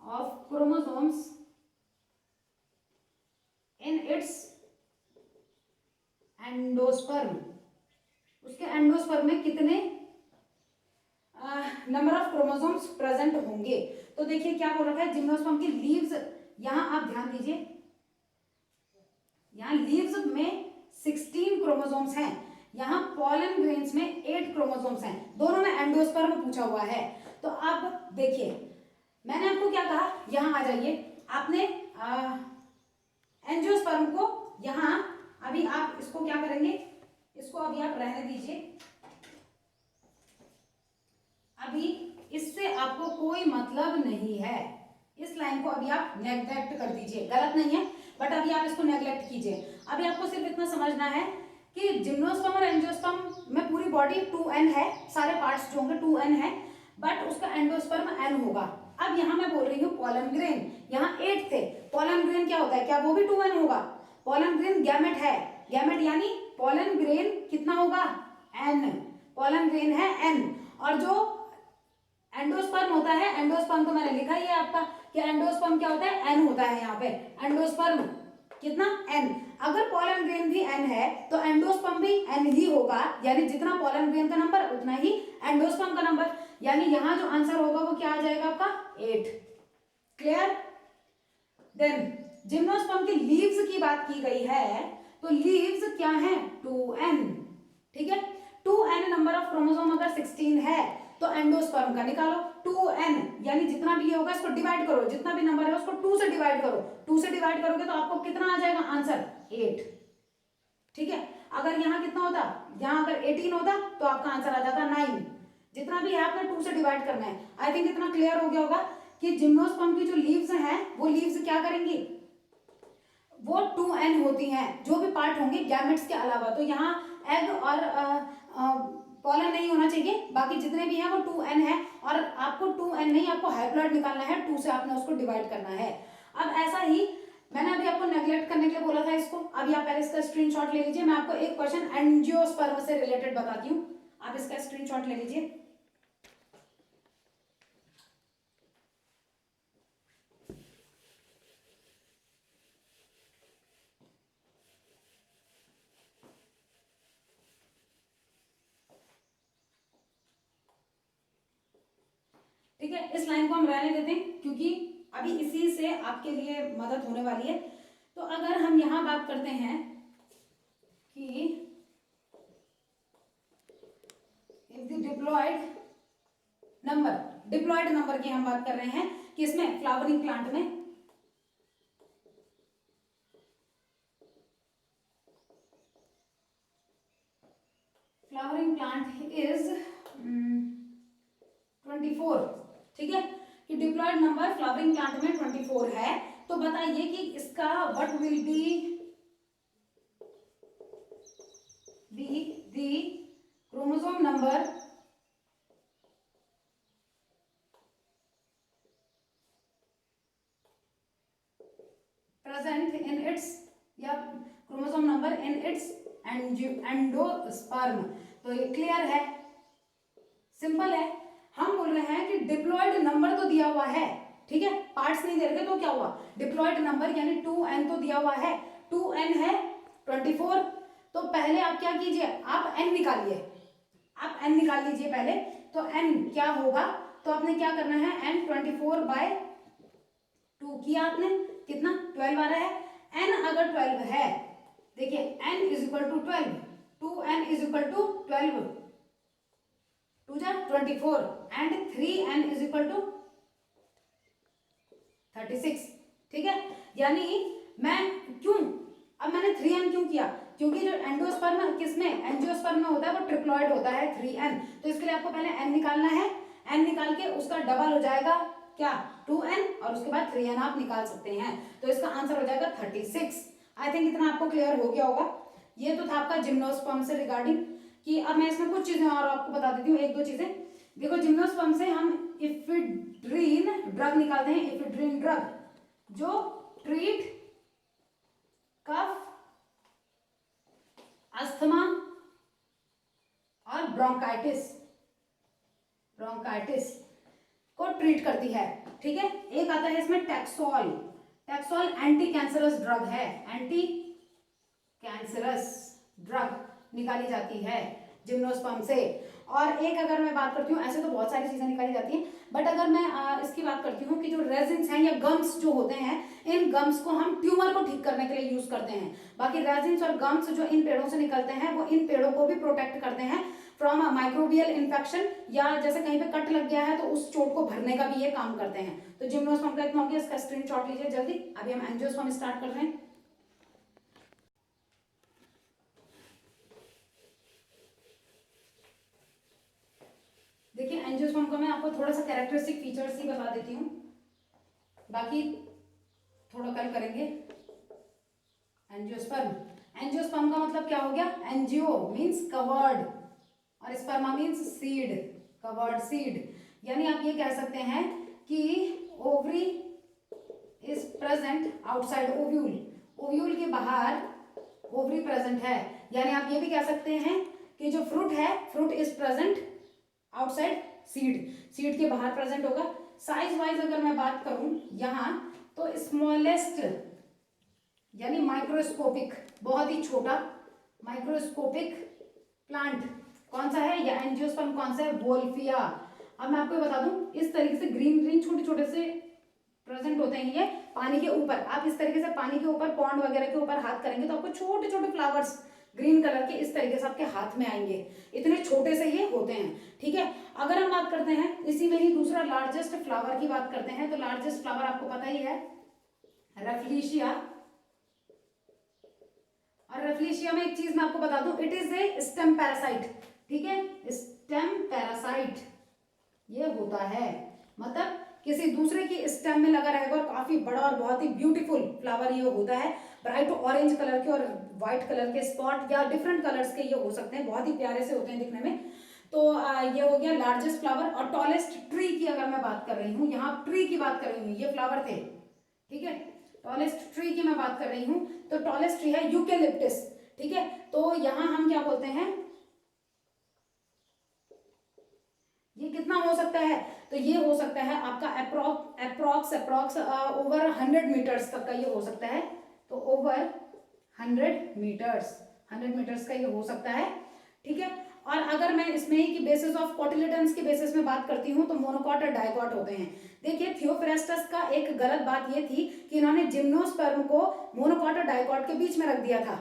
Speaker 1: of chromosomes in its endosperm. उसके एंडोस्पर्म में कितने नंबर ऑफ क्रोमोसोम्स प्रेजेंट होंगे। तो देखिए क्या बोल रखा है, जिम्नोस्पर्म की लीव्स, यहां आप ध्यान दीजिए, यहां लीव्स में 16 क्रोमोसोम्स हैं, यहां पॉलन ग्रेन्स में 8 क्रोमोसोम्स हैं। दोनों में एंडोस्पर्म पूछा हुआ है। तो अब देखिए मैंने आपको क्या कहा, यहां आ जाइए। आपने एंजियोस्पर्म को यहां, अभी आप इसको क्या करेंगे, इसको अभी आप रहने दीजिए। अभी इससे आपको कोई मतलब नहीं है, इस लाइन को अभी आप नेग्लेक्ट कर दीजिए, गलत नहीं है बट अभी आप इसको नेग्लेक्ट कीजिए। अभी आपको सिर्फ इतना समझना है कि जिम्नोस्पर्म और एंजियोस्पर्म में पूरी बॉडी 2n है, सारे पार्ट्स जो होंगे 2n है, बट उसका एंडोस्पर्म n होगा। अब यहाँ मैं बोल रही हूँ पॉलन ग्रेन, यहाँ 8 थे। पॉलन ग्रेन क्या होता है, क्या वो भी 2n होगा? पॉलन ग्रेन गैमेट है, गैमेट यानी पॉलन ग्रेन कितना होगा, n, पॉलन ग्रेन है n। और जो एंडोस्पर्म होता है, एंडोस्पर्म तो मैंने लिखा ही है आपका कि एंडोस्पर्म क्या होता है, n होता है। यहाँ पे एंडोस्पर्म कितना, n। अगर पॉलन ग्रेन भी n है तो एंडोस्पर्म भी n ही होगा, यानी जितना पॉलन ग्रेन का नंबर उतना ही एंडोस्पर्म का नंबर, यानी यहाँ जो आंसर होगा वो क्या आ जाएगा आपका 8। क्लियर। देन जिम्नोस्पर्म की लीव्स की बात की गई है, तो लीव्स क्या है, 2n, ठीक है। 2n नंबर ऑफ क्रोमोसोम अगर 16 है तो एंडोस्पर्म का निकालो 2n, यानी जितना भी ये होगा इसको डिवाइड करो, जितना भी नंबर है उसको 2 से डिवाइड करो, 2 से डिवाइड करोगे तो आपको कितना आ जाएगा आंसर, 8, ठीक है। अगर यहाँ कितना होता, यहाँ अगर 18 होता तो आपका आंसर आ जाता 9। जितना भी है आपने 2 से डिवाइड करना है। आई थिंक इतना क्लियर हो गया होगा कि जिम्नोस्पर्म की जो लीव्स हैं वो लीव्स क्या करेंगी, वो 2n होती हैं, जो भी पार्ट होंगे गैमेट्स के अलावा। तो यहाँ एग और पॉलन नहीं होना चाहिए, बाकी जितने भी हैं वो 2n है। और आपको 2n नहीं, आपको हैप्लॉइड निकालना है, 2 से आपने उसको डिवाइड करना है। अब ऐसा ही मैंने अभी आपको नेग्लेक्ट करने के लिए बोला था इसको, अभी आप पहले इसका स्क्रीनशॉट ले लीजिए। मैं आपको एक क्वेश्चन एंजियोस्पर्म से रिलेटेड बताती हूँ, आप इसका स्क्रीनशॉट ले लीजिए। ठीक है, इस लाइन को हम रहने देते हैं क्योंकि अभी इसी से आपके लिए मदद होने वाली है। तो अगर हम यहां बात करते हैं कि इफ द डिप्लॉयड नंबर की हम बात कर रहे हैं कि इसमें फ्लावरिंग प्लांट में इज 24, ठीक है, कि डिप्लॉयड नंबर फ्लावरिंग प्लांट में 24 है। तो बताइए कि इसका what will be the chromosome number present in its, या chromosome number in its endosperm. तो ये क्लियर है, सिंपल है। हम बोल रहे हैं कि डिप्लॉयड नंबर तो दिया हुआ है, ठीक है, पार्ट्स नहीं दे रहे, तो क्या हुआ, डिप्लॉयड नंबर यानी 2n तो दिया हुआ है, 2n है 24। तो पहले आप क्या कीजिए, आप n निकालिए, आप n निकाल लीजिए पहले। तो n क्या होगा, तो आपने क्या करना है, n 24/2 किया आपने, कितना 12 आ रहा है। n अगर 12 है, देखिए n इज इक्वल टू 12, 2 12 2 जा 24 and 3n is equal to 36। ठीक है, यानी मैं क्यों, अब मैंने 3n क्यों किया, क्योंकि जो एंडोस्पर्म किसमें, एंजियोस्पर्म में होता है वो ट्रिप्लॉइड होता है 3n, तो इसके लिए आपको पहले n निकालना है, n निकाल के उसका डबल हो जाएगा क्या 2n, और उसके बाद 3n आप निकाल सकते हैं, तो इसका आंसर हो जाएगा 36। आई थिंक इतना आपको क्लियर हो गया होगा। ये तो था आपका जिम्नोस्पर्म से रिगार्डिंग, कि अब मैं इसमें कुछ चीजें और आपको बता देती हूँ, एक दो चीजें। देखो जिम्नोस्पर्म से हम इफेड्रीन ड्रग निकालते हैं, इफेड्रीन ड्रग जो ट्रीट कफ, अस्थमा और ब्रोंकाइटिस को ट्रीट करती है। ठीक है, एक आता है इसमें taxol, taxol anti cancerous drug है, एंटी कैंसरस ड्रग निकाली जाती है जिम्नोस्पर्म से। और एक अगर मैं बात करती हूँ, ऐसे तो बहुत सारी चीजें निकाली जाती हैं, बट अगर मैं इसकी बात करती हूँ कि जो रेजिन्स हैं या गम्स जो होते हैं, इन गम्स को हम ट्यूमर को ठीक करने के लिए यूज करते हैं। बाकी रेजिन्स और गम्स जो इन पेड़ों से निकलते हैं वो इन पेड़ों को भी प्रोटेक्ट करते हैं फ्रॉम माइक्रोबियल इन्फेक्शन, या जैसे कहीं पे कट लग गया है तो उस चोट को भरने का भी ये काम करते हैं। तो जिम्नोस्पर्म का इतना हो गया, इसका स्क्रीनशॉट लीजिए जल्दी। अभी हम एंजियोस्पर्म स्टार्ट कर रहे हैं। देखिए एंजियोस्पर्म का मैं आपको थोड़ा सा कैरेक्टरिस्टिक फीचर्स ही बता देती हूँ, बाकी थोड़ा कल करेंगे। एंजियोस्पर्म का मतलब क्या हो गया, एंजियो मीन्स कवर्ड और स्पर्मा मीन्स सीड, कवर्ड सीड, यानी आप ये कह सकते हैं कि ovary is present outside ovule, ovule के बाहर ओवरी प्रेजेंट है, यानी आप ये भी कह सकते हैं कि जो फ्रूट है, fruit is present outside seed, seed के बाहर प्रेजेंट होगा। साइज वाइज अगर मैं बात करूं यहाँ, तो स्मॉलेस्ट यानी माइक्रोस्कोपिक, बहुत ही छोटा माइक्रोस्कोपिक प्लांट कौन सा है, या एंजियोस्पर्म कौन सा है, वोल्फिया। अब मैं आपको बता दूं, इस तरीके से ग्रीन ग्रीन छोटे छोटे से प्रेजेंट होते हैं ये पानी के ऊपर। आप इस तरीके से पानी के ऊपर, पॉन्ड वगैरह के ऊपर हाथ करेंगे तो आपको छोटे छोटे फ्लावर्स ग्रीन कलर के इस तरीके से आपके हाथ में आएंगे, इतने छोटे से ये होते हैं। ठीक है, अगर हम बात करते हैं इसी में ही दूसरा लार्जेस्ट फ्लावर की बात करते हैं, तो लार्जेस्ट फ्लावर आपको पता ही है रफलीशिया। और रफलीशिया में एक चीज मैं आपको बता दूं, it is a stem parasite. ठीक है, स्टेम पैरासाइट ये होता है, मतलब किसी दूसरे की स्टेम में लगा रहेगा, और काफी बड़ा और बहुत ही ब्यूटीफुल फ्लावर ये होता है, ब्राइट ऑरेंज कलर के और व्हाइट कलर के स्पॉट या डिफरेंट कलर्स के ये हो सकते हैं, बहुत ही प्यारे से होते हैं दिखने में। तो ये हो गया लार्जेस्ट फ्लावर। और टॉलेस्ट ट्री की अगर मैं बात कर रही हूँ, यहाँ ट्री की बात कर रही हूँ, ये फ्लावर थे। ठीक है, टॉलेस्ट ट्री की मैं बात कर रही हूँ, तो टॉलेस्ट ट्री है यूकेलिप्टस। ठीक है, तो यहाँ हम क्या बोलते हैं, ये कितना हो सकता है, तो ये हो सकता है आपका अप्रॉक्स ओवर 100 मीटर्स तक का ये हो सकता है, तो ओवर 100 मीटर्स का ये हो सकता है। ठीक है, और अगर मैं इसमें ही कि बेसिस ऑफ कोटिलेडन्स के बेसिस में बात करती हूँ, तो मोनोकॉट और डाइकॉट होते हैं। देखिए थियोफ्रेस्टस का एक गलत बात ये थी कि इन्होंने जिम्नोस्पर्म को मोनोकॉट और डाइकॉट के बीच में रख दिया था।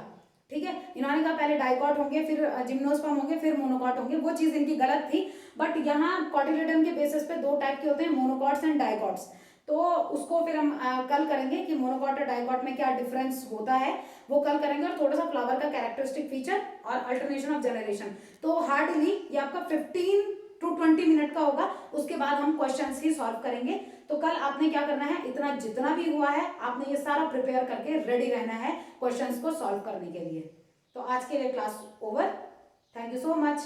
Speaker 1: ठीक है, इन्होंने कहा पहले डाइकॉट होंगे, फिर जिम्नोस्पर्म होंगे, फिर मोनोकॉट होंगे, वो चीज इनकी गलत थी। बट यहाँ कोटिलेडन के बेसिस पे दो टाइप के होते हैं, मोनोकॉट्स एंड डाइकॉट्स। तो उसको फिर हम कल करेंगे कि मोनोकॉट और डाइकॉट में क्या डिफरेंस होता है, वो कल करेंगे। और थोड़ा सा फ्लावर का कैरेक्टरिस्टिक फीचर और अल्टरनेशन ऑफ जनरेशन। तो हार्डली ये आपका 15 to 20 मिनट का होगा, उसके बाद हम क्वेश्चंस ही सॉल्व करेंगे। तो कल आपने क्या करना है, इतना जितना भी हुआ है आपने ये सारा प्रिपेयर करके रेडी रहना है क्वेश्चंस को सॉल्व करने के लिए। तो आज के लिए class over. Thank you so much.